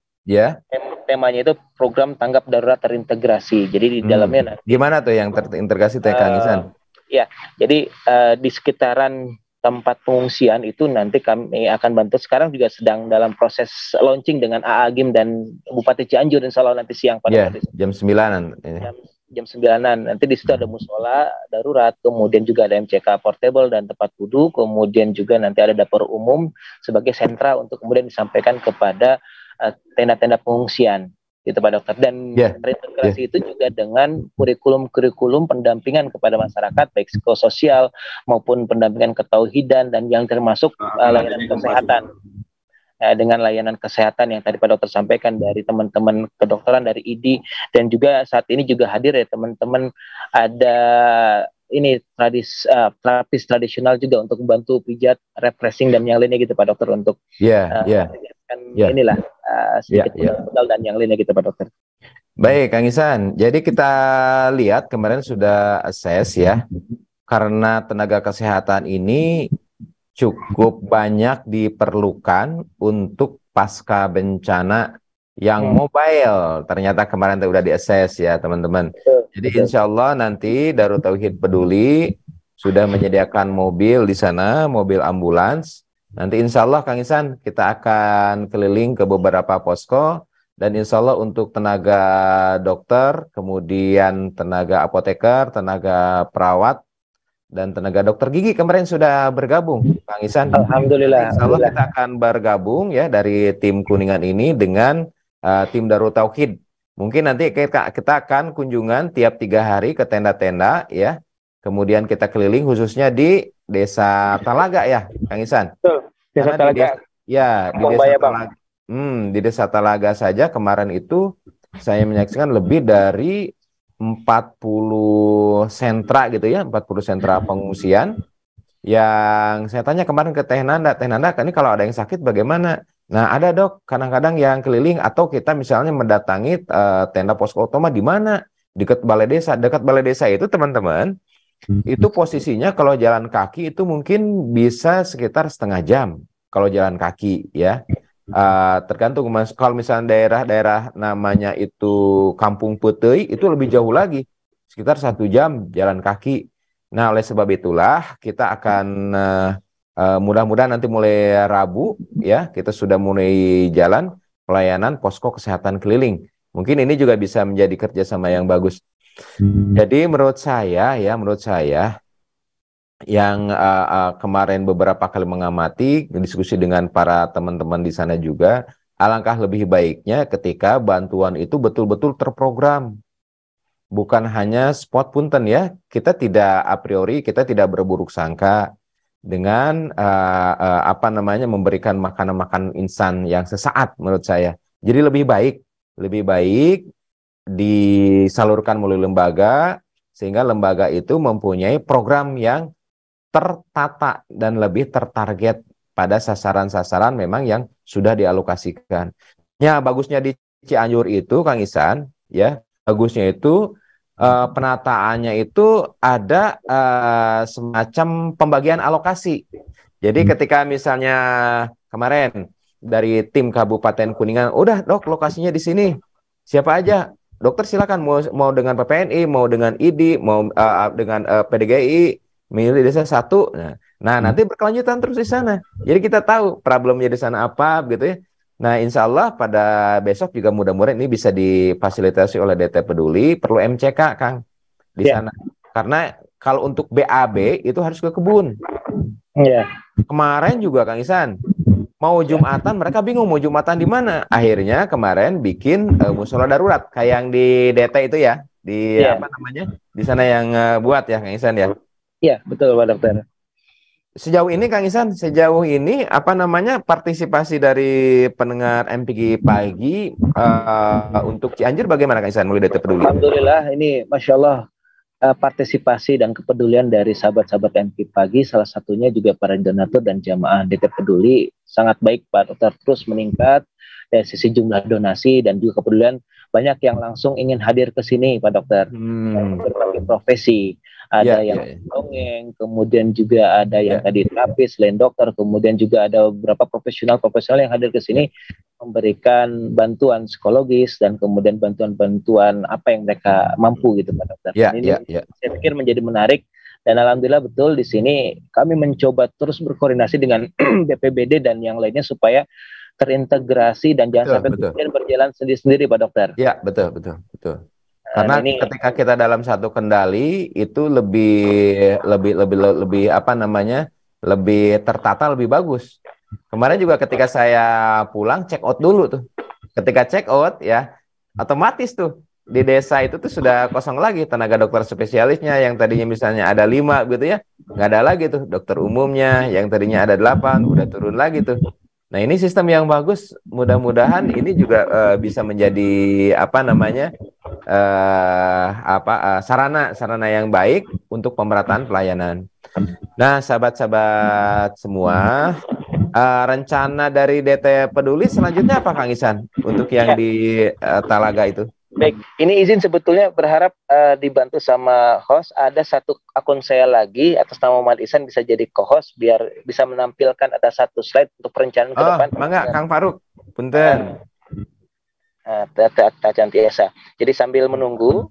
Temanya itu program tanggap darurat terintegrasi. Jadi di dalamnya nanti,
gimana tuh yang terintegrasi Kang Ihsan?
Ya, jadi di sekitaran tempat pengungsian itu nanti kami akan bantu, sekarang juga sedang dalam proses launching dengan AA-GIM dan Bupati Cianjur, insya Allah nanti siang pada
jam 9-an.
Jam 9-an, nanti di situ ada musola darurat, kemudian juga ada MCK portable dan tempat wudhu, kemudian juga nanti ada dapur umum sebagai sentra untuk kemudian disampaikan kepada tenda-tenda pengungsian. Gitu Pak Dokter, dan terintegrasi itu juga dengan kurikulum pendampingan kepada masyarakat baik psikososial maupun pendampingan ketauhidan dan yang termasuk layanan kesehatan. Dengan layanan kesehatan yang tadi Pak Dokter sampaikan dari teman-teman kedokteran dari ID, dan juga saat ini juga hadir ya teman-teman, ada ini terapis tradisional juga untuk membantu pijat, refreshing dan yang lainnya gitu Pak Dokter, untuk inilah sedikit modal dan yang lainnya gitu Pak Dokter.
Baik Kang Ihsan, jadi kita lihat kemarin sudah assess ya, karena tenaga kesehatan ini cukup banyak diperlukan untuk pasca bencana yang mobile. Ternyata kemarin udah di-assess ya teman-teman. Jadi insya Allah nanti Darut Tauhid Peduli sudah menyediakan mobil di sana, mobil ambulans. Nanti insya Allah Kang Ihsan kita akan keliling ke beberapa posko, dan insya Allah untuk tenaga dokter, kemudian tenaga apoteker, tenaga perawat, dan tenaga dokter gigi kemarin sudah bergabung, Kang Ihsan.
Alhamdulillah.
Insya Allah kita akan bergabung ya dari tim Kuningan ini dengan tim Darut Tauhid. Mungkin nanti kita akan kunjungan tiap 3 hari ke tenda-tenda ya. Kemudian kita keliling khususnya di Desa Talaga ya, Kang Ihsan.
Desa Talaga.
Di Desa Talaga. Di Desa Talaga saja kemarin itu saya menyaksikan lebih dari 40 sentra gitu ya, 40 sentra pengungsian. Yang saya tanya kemarin ke Teh Nanda, ini kalau ada yang sakit bagaimana? Nah, ada Dok, kadang-kadang yang keliling atau kita misalnya mendatangi tenda posko utama di mana? Dekat balai desa. Dekat balai desa itu teman-teman, itu posisinya kalau jalan kaki itu mungkin bisa sekitar setengah jam kalau jalan kaki ya. Tergantung kalau misalnya daerah-daerah namanya itu Kampung Peteuy itu lebih jauh lagi, sekitar 1 jam jalan kaki. Nah, oleh sebab itulah kita akan mudah-mudahan nanti mulai Rabu ya kita sudah mulai jalan pelayanan posko kesehatan keliling. Mungkin ini juga bisa menjadi kerjasama yang bagus. Jadi menurut saya yang kemarin beberapa kali mengamati diskusi dengan para teman-teman di sana juga, alangkah lebih baiknya ketika bantuan itu betul-betul terprogram, bukan hanya spot punten ya. Kita tidak a priori, kita tidak berburuk sangka dengan memberikan makanan-makanan instan yang sesaat menurut saya. Jadi lebih baik disalurkan melalui lembaga, sehingga lembaga itu mempunyai program yang tertata dan lebih tertarget pada sasaran-sasaran memang yang sudah dialokasikan. Ya, bagusnya di Cianjur itu Kang Ihsan ya, bagusnya itu penataannya itu ada semacam pembagian alokasi. Jadi ketika misalnya kemarin dari tim Kabupaten Kuningan, udah dok lokasinya di sini, siapa aja, dokter silakan mau dengan PPNI, mau dengan ID, mau dengan PDGI, milih desa satu. Nah nanti berkelanjutan terus di sana. Jadi kita tahu problemnya di sana apa, gitu ya. Nah insya Allah pada besok juga mudah-mudahan ini bisa difasilitasi oleh DT Peduli, perlu MCK Kang di
Ya.
sana. Karena kalau untuk BAB itu harus ke kebun.
Ya.
Kemarin juga Kang Isan mau Jumatan, mereka bingung mau Jumatan di mana. Akhirnya kemarin bikin musola darurat kayak yang di DT itu ya, di apa namanya, di sana yang buat ya Kang Isan ya.
Iya betul Pak Dokter.
Sejauh ini Kang Isan, sejauh ini apa namanya partisipasi dari pendengar MPG pagi untuk Cianjur bagaimana Kang Isan mulai DT Peduli?
Alhamdulillah ini Masya Allah partisipasi dan kepedulian dari sahabat-sahabat MPG pagi, salah satunya juga para donatur dan jamaah DT Peduli sangat baik Pak Dokter, terus meningkat dari sisi jumlah donasi dan juga kepedulian. Banyak yang langsung ingin hadir ke sini Pak Dokter, berbagai profesi. Ada yang dongeng, kemudian juga ada yang tadi terapis, selain dokter, kemudian juga ada beberapa profesional yang hadir ke sini memberikan bantuan psikologis dan kemudian bantuan-bantuan apa yang mereka mampu gitu Pak Dokter. Saya pikir menjadi menarik dan alhamdulillah betul di sini kami mencoba terus berkoordinasi dengan BPBD dan yang lainnya supaya terintegrasi dan jangan sampai kemudian berjalan sendiri-sendiri Pak Dokter.
Iya betul. Karena ketika kita dalam satu kendali itu lebih apa namanya, lebih tertata, lebih bagus. Kemarin juga ketika saya pulang check out dulu tuh. Ketika check out ya otomatis tuh di desa itu tuh sudah kosong lagi tenaga dokter spesialisnya yang tadinya misalnya ada 5 gitu ya, nggak ada lagi tuh. Dokter umumnya yang tadinya ada 8 udah turun lagi tuh. Nah ini sistem yang bagus, mudah-mudahan ini juga bisa menjadi apa namanya sarana yang baik untuk pemerataan pelayanan. Nah sahabat-sahabat semua, rencana dari DT Peduli selanjutnya apa Kang Isan untuk yang di Talaga itu?
Baik, ini izin sebetulnya berharap dibantu sama host. Ada satu akun saya lagi atas nama Muhammad Ihsan bisa jadi co-host biar bisa menampilkan ada satu slide untuk perencanaan ke depan.
Mangga Kang Faruk, punten.
Cantiasa. Jadi sambil menunggu,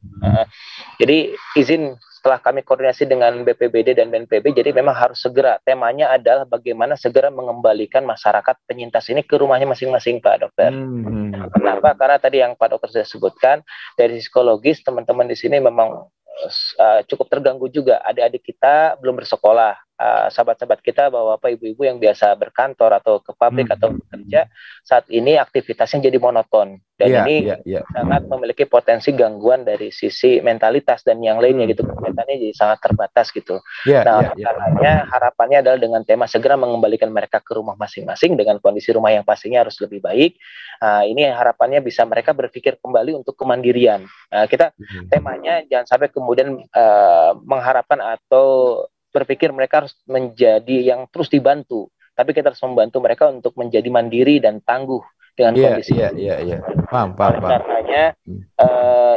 jadi izin setelah kami koordinasi dengan BPBD dan BNPB, jadi memang harus segera. Temanya adalah bagaimana segera mengembalikan masyarakat penyintas ini ke rumahnya masing-masing, Pak Dokter. Kenapa? Karena tadi yang Pak Dokter sudah sebutkan, dari psikologis teman-teman di sini memang cukup terganggu juga. Adik-adik kita belum bersekolah. Sahabat-sahabat kita, bapak ibu-ibu yang biasa berkantor atau ke pabrik atau bekerja, saat ini aktivitasnya jadi monoton dan sangat memiliki potensi gangguan dari sisi mentalitas dan yang lainnya gitu, kegiatannya jadi sangat terbatas gitu. Karena harapannya adalah dengan tema segera mengembalikan mereka ke rumah masing-masing dengan kondisi rumah yang pastinya harus lebih baik. Ini harapannya bisa mereka berpikir kembali untuk kemandirian. Kita temanya jangan sampai kemudian mengharapkan atau berpikir mereka harus menjadi yang terus dibantu, tapi kita harus membantu mereka untuk menjadi mandiri dan tangguh dengan kondisi.
Paham.
Karenanya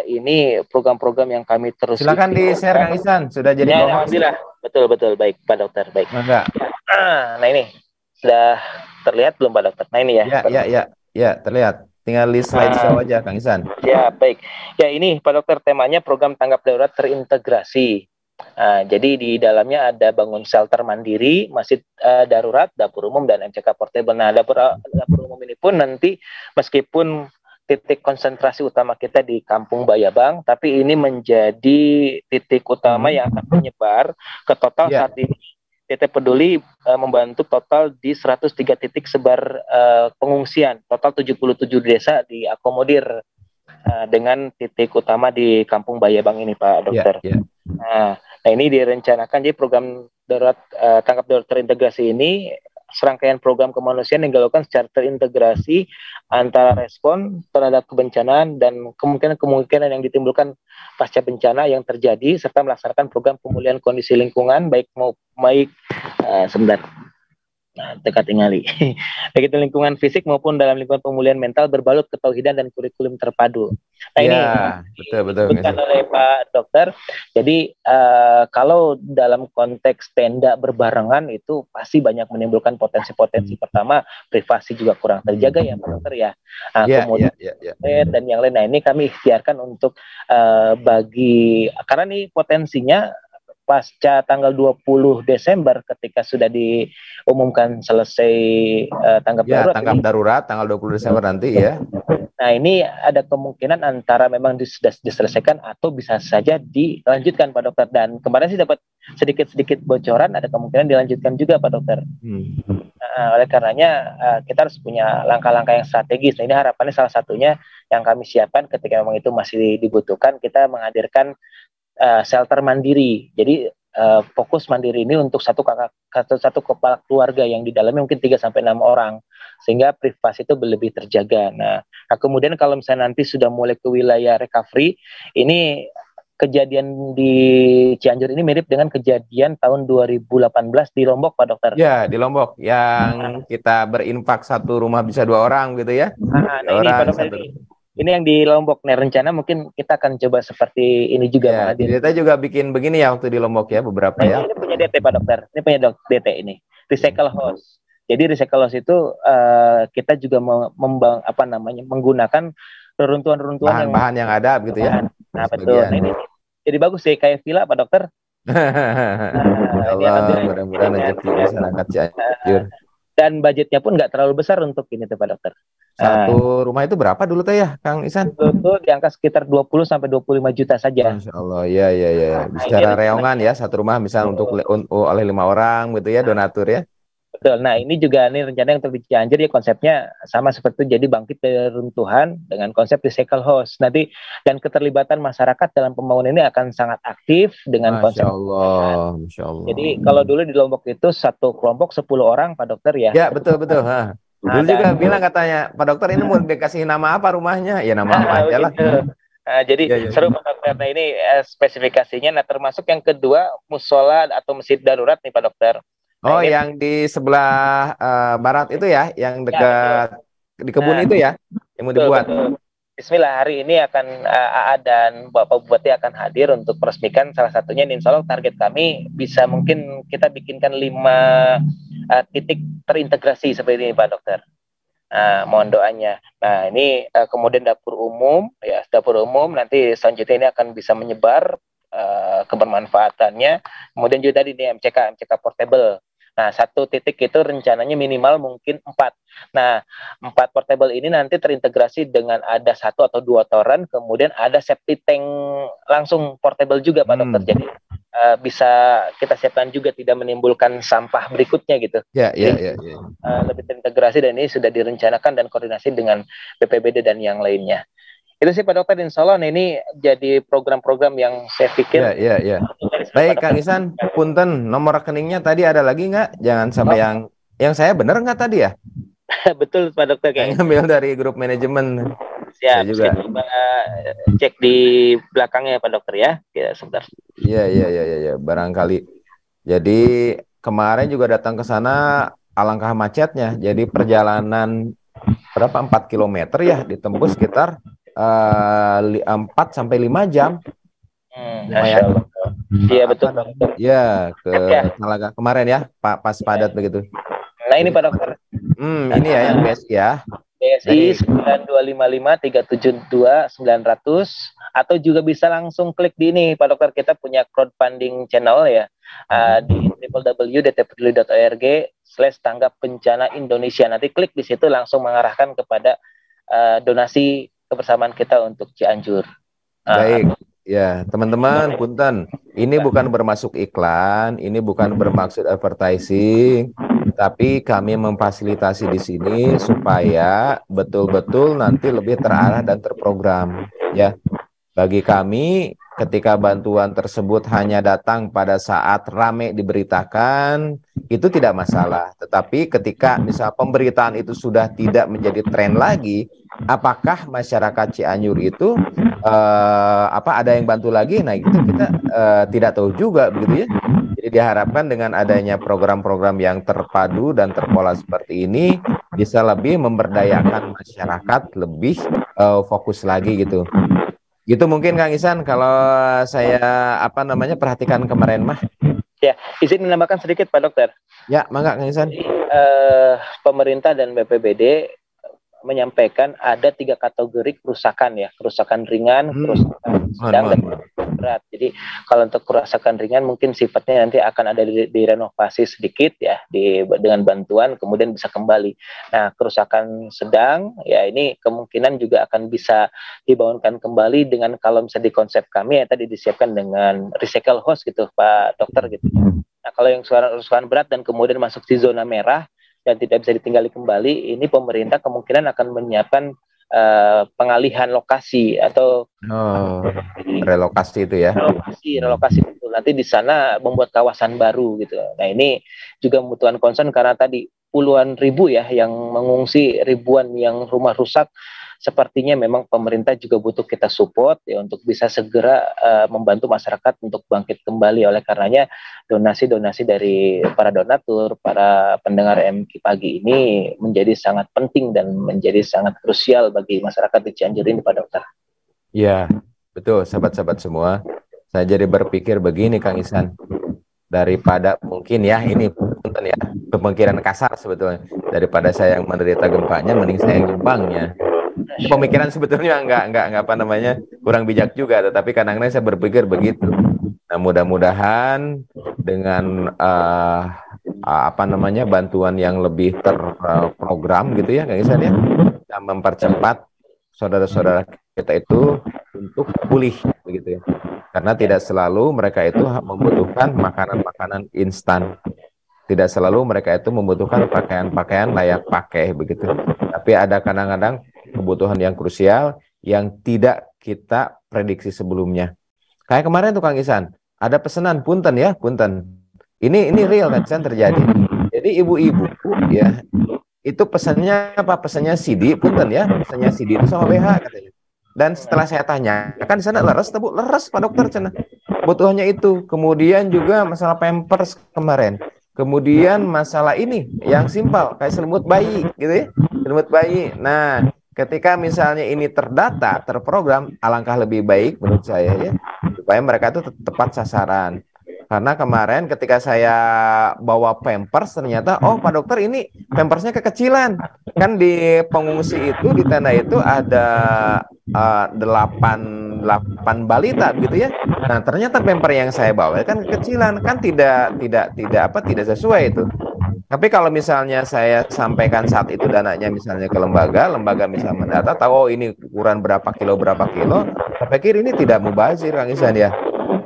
ini program-program yang kami terus.
Silakan di share Kang Ihsan, sudah jadi
alhamdulillah. Betul baik Pak Dokter, baik. Nah ini sudah terlihat belum Pak Dokter? Nah ini
ya terlihat. Tinggal di slideshow aja Kang Ihsan.
Ya baik. Ya ini Pak Dokter, temanya program tanggap darurat terintegrasi. Jadi di dalamnya ada bangun shelter mandiri, masjid darurat, dapur umum, dan MCK portable. Nah, dapur umum ini pun nanti meskipun titik konsentrasi utama kita di Kampung Bayabang, tapi ini menjadi titik utama yang akan menyebar ke total saat ini. DT Peduli membantu total di 103 titik sebar pengungsian, total 77 desa diakomodir dengan titik utama di Kampung Bayabang ini Pak Dokter. Nah ini direncanakan, jadi program darurat tanggap darurat terintegrasi ini serangkaian program kemanusiaan yang dilakukan secara terintegrasi antara respon terhadap kebencanaan dan kemungkinan yang ditimbulkan pasca bencana yang terjadi, serta melaksanakan program pemulihan kondisi lingkungan baik sebentar. Nah, teka tingali. Baik itu lingkungan fisik maupun dalam lingkungan pemulihan mental berbalut ketauhidan dan kurikulum terpadu. Nah, ini
betul.
disebutkan oleh Pak Dokter. Jadi kalau dalam konteks tenda berbarengan itu pasti banyak menimbulkan potensi-potensi. Pertama, privasi juga kurang terjaga ya Pak Dokter ya. Nah, kemudian dan yang lain. Nah, ini kami ikhtiarkan untuk bagi, karena ini potensinya pasca tanggal 20 Desember ketika sudah diumumkan selesai tanggap darurat.
Tanggap darurat tanggal 20 Desember nanti ya.
Nah, ini ada kemungkinan antara memang sudah diselesaikan atau bisa saja dilanjutkan Pak Dokter. Dan kemarin sih dapat sedikit-sedikit bocoran ada kemungkinan dilanjutkan juga Pak Dokter. Oleh karenanya kita harus punya langkah-langkah yang strategis. Nah, ini harapannya salah satunya yang kami siapkan ketika memang itu masih dibutuhkan, kita menghadirkan shelter mandiri. Jadi fokus mandiri ini untuk satu kepala keluarga yang di dalamnya mungkin 3-6 orang, sehingga privasi itu lebih terjaga. Nah, kemudian kalau misalnya nanti sudah mulai ke wilayah recovery, ini kejadian di Cianjur ini mirip dengan kejadian tahun 2018 di Lombok Pak Dokter.
Ya, di Lombok yang kita berinfak satu rumah bisa 2 orang gitu ya.
Nah, ini Pak Dokter, ini yang di Lombok. Nah, rencana mungkin kita akan coba seperti ini juga.
Kita juga bikin begini ya waktu di Lombok ya, beberapa ya.
Ini punya DT Pak Dokter. Ini punya DT ini. Recycle house. Jadi recycle house itu kita juga menggunakan reruntuhan-reruntuhan
bahan-bahan yang ada gitu ya.
Nah, betul. Nah, ini jadi bagus sih kayak villa Pak Dokter.
Allah, mudah-mudahan rezeki masyarakat Cianjur.
Dan budgetnya pun nggak terlalu besar untuk ini tuh Pak Dokter.
Satu rumah itu berapa dulu tuh ya, Kang Ihsan?
Itu di angka sekitar 20-25 juta saja.
Masya Allah, ya. Secara reongan ya, satu rumah misal untuk oleh 5 orang gitu ya, donatur ya.
Betul. Nah, ini juga rencananya untuk di Cianjur ya, konsepnya sama seperti itu, jadi bangkit dari runtuhan dengan konsep recycle house. Nanti dan keterlibatan masyarakat dalam pembangunan ini akan sangat aktif dengan konsep.
Masya Allah.
Jadi kalau dulu di Lombok itu satu kelompok 10 orang Pak Dokter ya.
Ya, betul. Dulu juga bilang katanya, Pak Dokter ini mau dikasih nama apa rumahnya? Ya nama apa aja lah.
Jadi seru Pak Dokter. Nah, ini spesifikasinya. Nah, termasuk yang kedua musola atau masjid darurat nih Pak Dokter.
Nah, yang di sebelah barat itu ya, yang dekat di kebun itu ya, yang mau dibuat.
Betul. Bismillah, hari ini akan AA dan Bapak Bupati akan hadir untuk meresmikan salah satunya. Insya Allah target kami bisa mungkin kita bikinkan 5 titik terintegrasi seperti ini Pak Dokter. Mohon doanya. Nah, ini kemudian dapur umum nanti selanjutnya ini akan bisa menyebar kebermanfaatannya. Kemudian juga tadi ini MCK portable. Nah, satu titik itu rencananya minimal mungkin 4. Nah, 4 portable ini nanti terintegrasi dengan ada 1 atau 2 toren, kemudian ada septic tank langsung portable juga Pak Dokter. Jadi bisa kita siapkan juga, tidak menimbulkan sampah berikutnya gitu. Lebih terintegrasi, dan ini sudah direncanakan dan koordinasi dengan BPBD dan yang lainnya. Itu sih Pak Dokter, insya Allah ini jadi program-program yang saya pikir. Baik Kang Ihsan, punten nomor rekeningnya tadi ada lagi nggak? Jangan sampai yang saya benar nggak tadi ya? Betul Pak Dokter. Kayaknya ambil dari grup manajemen. Siap, juga cek di belakangnya Pak Dokter ya. Sebentar. Iya, barangkali. Jadi kemarin juga datang ke sana, alangkah macetnya. Jadi perjalanan berapa 4 km ya, ditempuh sekitar 4 sampai 5 jam. Lumayan. Iya betul. Ya, ke Talaga kemarin ya, pas padat begitu. Nah, ini Pak Dokter. Ini ya yang BSI ya. BSI 9255372900, atau juga bisa langsung klik di ini Pak Dokter, kita punya crowdfunding channel ya, di www.dtpeduli.org/tanggap bencana Indonesia. Nanti klik di situ langsung mengarahkan kepada donasi kebersamaan kita untuk Cianjur. Baik. Ya, teman-teman, punten. Ini bukan bermasuk iklan, ini bukan bermaksud advertising, tapi kami memfasilitasi di sini supaya betul-betul nanti lebih terarah dan terprogram. Ya, bagi kami, ketika bantuan tersebut hanya datang pada saat rame diberitakan, itu tidak masalah. Tetapi ketika misal pemberitaan itu sudah tidak menjadi tren lagi, apakah masyarakat Cianjur itu
ada yang bantu lagi, nah itu kita tidak tahu juga begitu ya. Jadi diharapkan dengan adanya program-program yang terpadu dan terpola seperti ini bisa lebih memberdayakan masyarakat lebih fokus lagi gitu. Gitu mungkin Kang Isan kalau saya perhatikan kemarin mah.
Ya, izin menambahkan sedikit Pak Dokter.
Ya, mangga Kang Isan.
Pemerintah dan BPBD menyampaikan ada 3 kategori kerusakan ya, kerusakan ringan, kerusakan sedang, dan berat. Jadi kalau untuk kerusakan ringan mungkin sifatnya nanti akan ada direnovasi sedikit ya, dengan bantuan kemudian bisa kembali. Nah, kerusakan sedang ya ini kemungkinan juga akan bisa dibangunkan kembali dengan kalau misalnya di konsep kami ya tadi disiapkan dengan recycle house gitu Pak Dokter gitu. Nah, kalau yang kerusakan berat dan kemudian masuk di zona merah dan tidak bisa ditinggali kembali, ini pemerintah kemungkinan akan menyiapkan pengalihan lokasi atau
relokasi itu ya.
Relokasi itu nanti di sana membuat kawasan baru gitu. Nah, ini juga membutuhkan concern karena tadi puluhan ribu ya yang mengungsi, ribuan yang rumah rusak. Sepertinya memang pemerintah juga butuh kita support ya untuk bisa segera membantu masyarakat untuk bangkit kembali. Oleh karenanya donasi-donasi dari para donatur, para pendengar MQ pagi ini menjadi sangat penting dan menjadi sangat krusial bagi masyarakat di Cianjur ini Pak Dokter.
Ya, betul sahabat-sahabat semua. Saya jadi berpikir begini Kang Isan. Daripada mungkin ya ini punten ya pemikiran kasar sebetulnya, daripada saya yang menderita gempanya mending saya yang nyumbangnya. Pemikiran sebetulnya enggak kurang bijak juga, tetapi kadang-kadang saya berpikir begitu. Nah, mudah-mudahan dengan bantuan yang lebih terprogram gitu ya Kang Isan ya, bisa mempercepat saudara-saudara kita itu untuk pulih begitu ya. Karena tidak selalu mereka itu membutuhkan makanan-makanan instan. Tidak selalu mereka itu membutuhkan pakaian-pakaian layak pakai begitu. Tapi ada kadang-kadang kebutuhan yang krusial yang tidak kita prediksi sebelumnya. Kayak kemarin tuh Kang Isan, ada pesanan punten ya, punten. Ini real Kang Isan terjadi. Jadi ibu-ibu ya, itu pesannya apa? Pesannya CD, punten ya, pesannya CD itu sama BH katanya. Dan setelah saya tanya, kan di sana leres, Bu, leres Pak Dokter cina. Kebutuhannya itu. Kemudian juga masalah pampers kemarin. Kemudian masalah ini yang simpel kayak selimut bayi gitu ya, selimut bayi. Nah, ketika misalnya ini terdata, terprogram, alangkah lebih baik menurut saya ya, supaya mereka itu tepat sasaran. Karena kemarin ketika saya bawa pampers ternyata, oh Pak Dokter ini pampersnya kekecilan. Kan di pengungsi itu, di tenda itu ada 8 balita begitu ya. Nah, ternyata pamper yang saya bawa kan kekecilan, kan tidak sesuai itu. Tapi kalau misalnya saya sampaikan saat itu dananya misalnya ke lembaga misalnya mendata tahu oh ini ukuran berapa kilo, saya pikir ini tidak mubazir Kang Isan ya.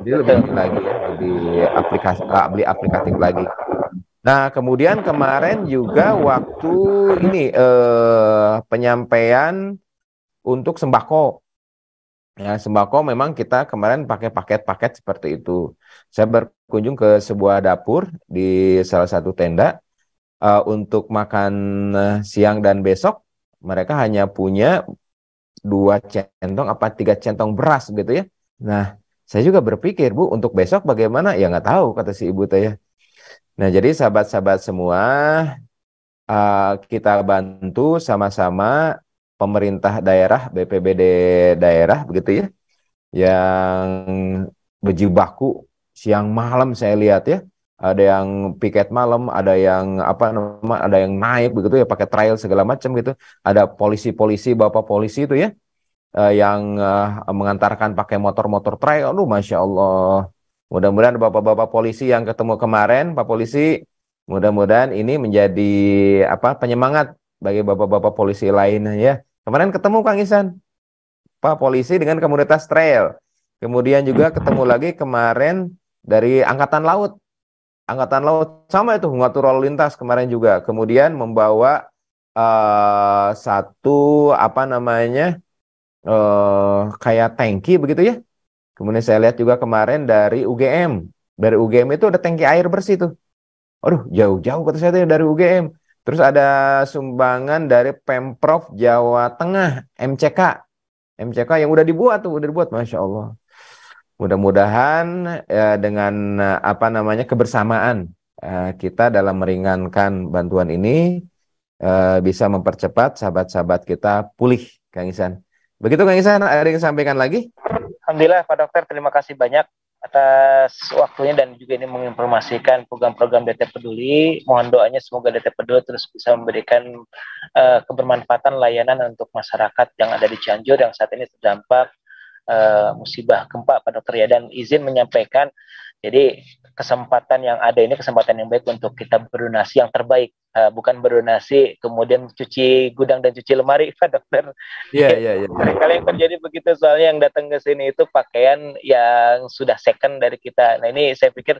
Jadi lebih lagi ya, lebih aplikatif lagi. Nah, kemudian kemarin juga waktu ini penyampaian untuk sembako. Ya, sembako memang kita kemarin pakai paket-paket seperti itu. Saya berkunjung ke sebuah dapur di salah satu tenda untuk makan siang dan besok mereka hanya punya 2 centong apa 3 centong beras gitu ya. Nah, saya juga berpikir, Bu, untuk besok bagaimana? Ya nggak tahu, kata si ibu teh ya. Nah, jadi sahabat-sahabat semua, kita bantu sama-sama pemerintah daerah, BPBD daerah, begitu ya, yang berjibaku siang malam saya lihat ya. Ada yang piket malam, ada yang ada yang naik begitu ya, pakai trail segala macam gitu. Ada polisi-polisi, bapak polisi itu ya, yang mengantarkan pakai motor-motor trail. Aduh, Masya Allah. Mudah-mudahan bapak-bapak polisi yang ketemu kemarin, Pak Polisi, mudah-mudahan ini menjadi penyemangat bagi bapak-bapak polisi lainnya ya. Kemarin ketemu Kang Isan, Pak Polisi dengan komunitas trail. Kemudian juga ketemu lagi kemarin dari Angkatan Laut. Angkatan Laut sama itu ngatur lalu lintas kemarin juga. Kemudian membawa satu kayak tangki begitu ya. Kemudian saya lihat juga kemarin dari UGM. Dari UGM itu ada tangki air bersih tuh. Aduh, jauh-jauh kata saya tuh dari UGM. Terus ada sumbangan dari Pemprov Jawa Tengah, MCK. MCK yang udah dibuat Masya Allah. Mudah-mudahan dengan kebersamaan kita dalam meringankan bantuan ini bisa mempercepat sahabat-sahabat kita pulih, Kang Ihsan. Begitu Kang Ihsan, ada yang sampaikan lagi?
Alhamdulillah Pak Dokter, terima kasih banyak atas waktunya dan juga ini menginformasikan program-program DT Peduli. Mohon doanya semoga DT Peduli terus bisa memberikan kebermanfaatan layanan untuk masyarakat yang ada di Cianjur yang saat ini terdampak musibah gempa Pak Dokter ya. Dan izin menyampaikan, jadi kesempatan yang ada ini kesempatan yang baik untuk kita berdonasi yang terbaik, bukan berdonasi kemudian cuci gudang dan cuci lemari Pak Dokter.
Iya.
Kali yang terjadi begitu, soalnya yang datang ke sini itu pakaian yang sudah second dari kita. Nah ini saya pikir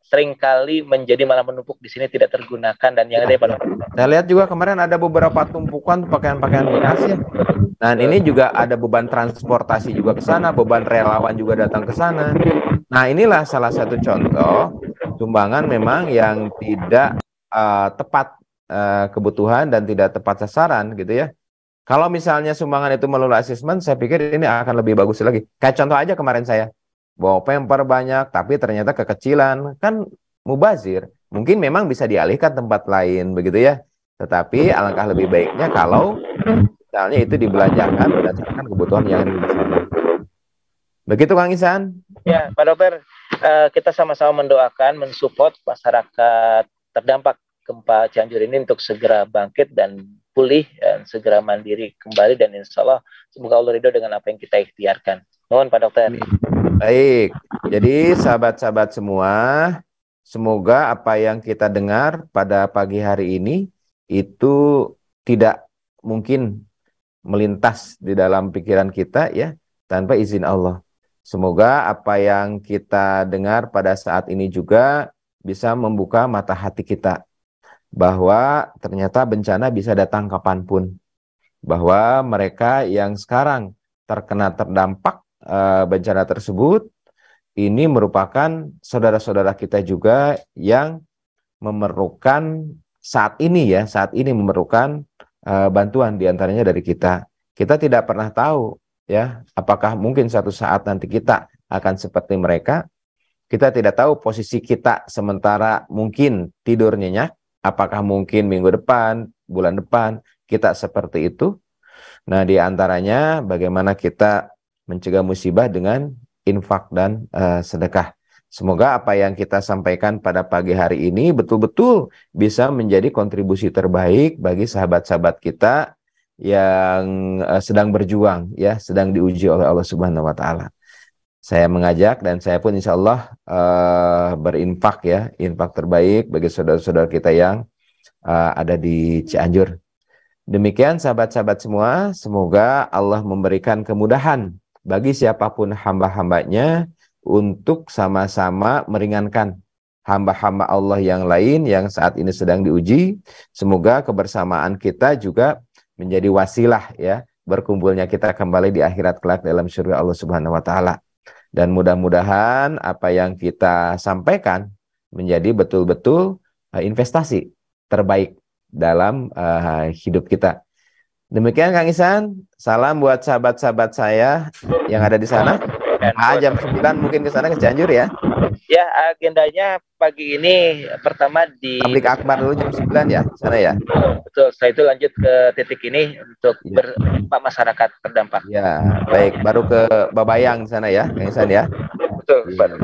seringkali menjadi malah menumpuk di sini tidak tergunakan dan yang ada Pak Dokter.
Saya lihat juga kemarin ada beberapa tumpukan pakaian-pakaian bekas ya. Dan ini juga ada beban transportasi juga ke sana, beban relawan juga datang ke sana. Nah, inilah salah satu contoh sumbangan memang yang tidak tepat kebutuhan dan tidak tepat sasaran gitu ya. Kalau misalnya sumbangan itu melalui asesmen, saya pikir ini akan lebih bagus lagi. Kayak contoh aja kemarin saya bawa pemper banyak, tapi ternyata kekecilan, kan mubazir. Mungkin memang bisa dialihkan tempat lain begitu ya. Tetapi alangkah lebih baiknya kalau misalnya itu dibelanjakan berdasarkan kebutuhan yang ada di sana. Begitu Kang Ihsan?
Ya, Pak Dokter, kita sama-sama mendoakan, mensupport masyarakat terdampak gempa Cianjur ini untuk segera bangkit dan pulih dan segera mandiri kembali, dan insya Allah semoga Allah ridho dengan apa yang kita ikhtiarkan. Mohon Pak Dokter.
Baik, jadi sahabat-sahabat semua, semoga apa yang kita dengar pada pagi hari ini itu tidak mungkin melintas di dalam pikiran kita ya tanpa izin Allah. Semoga apa yang kita dengar pada saat ini juga bisa membuka mata hati kita bahwa ternyata bencana bisa datang kapanpun, bahwa mereka yang sekarang terdampak bencana tersebut ini merupakan saudara-saudara kita juga yang memerlukan saat ini memerlukan bantuan diantaranya dari kita. Kita tidak pernah tahu ya, apakah mungkin suatu saat nanti kita akan seperti mereka. Kita tidak tahu posisi kita sementara mungkin tidur nyenyak, apakah mungkin minggu depan, bulan depan kita seperti itu. Nah, diantaranya bagaimana kita mencegah musibah dengan infak dan sedekah. Semoga apa yang kita sampaikan pada pagi hari ini betul-betul bisa menjadi kontribusi terbaik bagi sahabat-sahabat kita yang sedang berjuang, ya, sedang diuji oleh Allah Subhanahu wa Ta'ala. Saya mengajak dan saya pun insya Allah berinfak, ya, infak terbaik bagi saudara-saudara kita yang ada di Cianjur. Demikian sahabat-sahabat semua, semoga Allah memberikan kemudahan bagi siapapun hamba-hambanya untuk sama-sama meringankan hamba-hamba Allah yang lain yang saat ini sedang diuji. Semoga kebersamaan kita juga menjadi wasilah, ya, berkumpulnya kita kembali di akhirat kelak dalam surga Allah Subhanahu wa Ta'ala. Dan mudah-mudahan apa yang kita sampaikan menjadi betul-betul investasi terbaik dalam hidup kita. Demikian Kang Ihsan, salam buat sahabat-sahabat saya yang ada di sana. Jam 9 mungkin ke sana, ke Cianjur ya.
Ya, agendanya pagi ini pertama di
Tablik Akbar dulu jam 9 ya, sana ya.
Betul, setelah itu lanjut ke titik ini untuk berpak masyarakat terdampak.
Ya, baik, baru ke Babayang sana ya, Kang Ihsan ya.
Betul, Pak.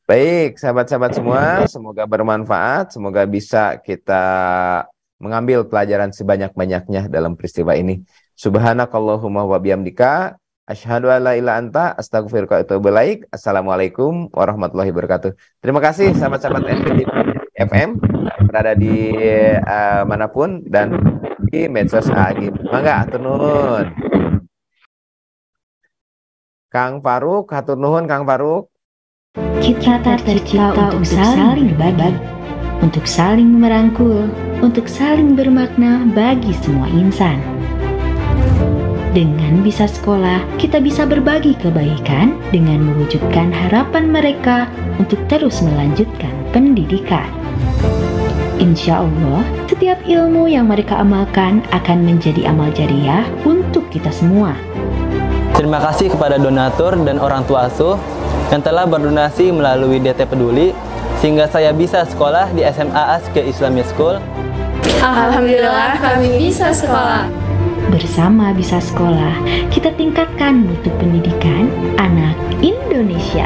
Baik, sahabat-sahabat semua, semoga bermanfaat, semoga bisa kita mengambil pelajaran sebanyak-banyaknya dalam peristiwa ini. Subhanakallahumma wa bihamdika, asyhadu an la ilaha anta, astaghfiruka wa atubu ilaik. Assalamualaikum warahmatullahi wabarakatuh. Terima kasih sahabat-sahabat NPD FM berada di manapun dan di medsos AGI. Mangga, hatur nuhun. Kang Faruk, hatur nuhun Kang Faruk.
Kita tercipta untuk saling berbagi, untuk saling merangkul, untuk saling bermakna bagi semua insan. Dengan bisa sekolah, kita bisa berbagi kebaikan dengan mewujudkan harapan mereka untuk terus melanjutkan pendidikan. Insya Allah, setiap ilmu yang mereka amalkan akan menjadi amal jariah untuk untuk kita semua.
Terima kasih kepada donatur dan orang tua asuh yang telah berdonasi melalui DT Peduli sehingga saya bisa sekolah di SMA Aske Islamic School.
Alhamdulillah kami bisa sekolah.
Bersama Bisa Sekolah, kita tingkatkan mutu pendidikan anak Indonesia.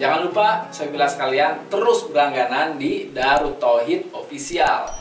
Jangan lupa, sobat sekalian, terus berlangganan di Darut Tauhid Official.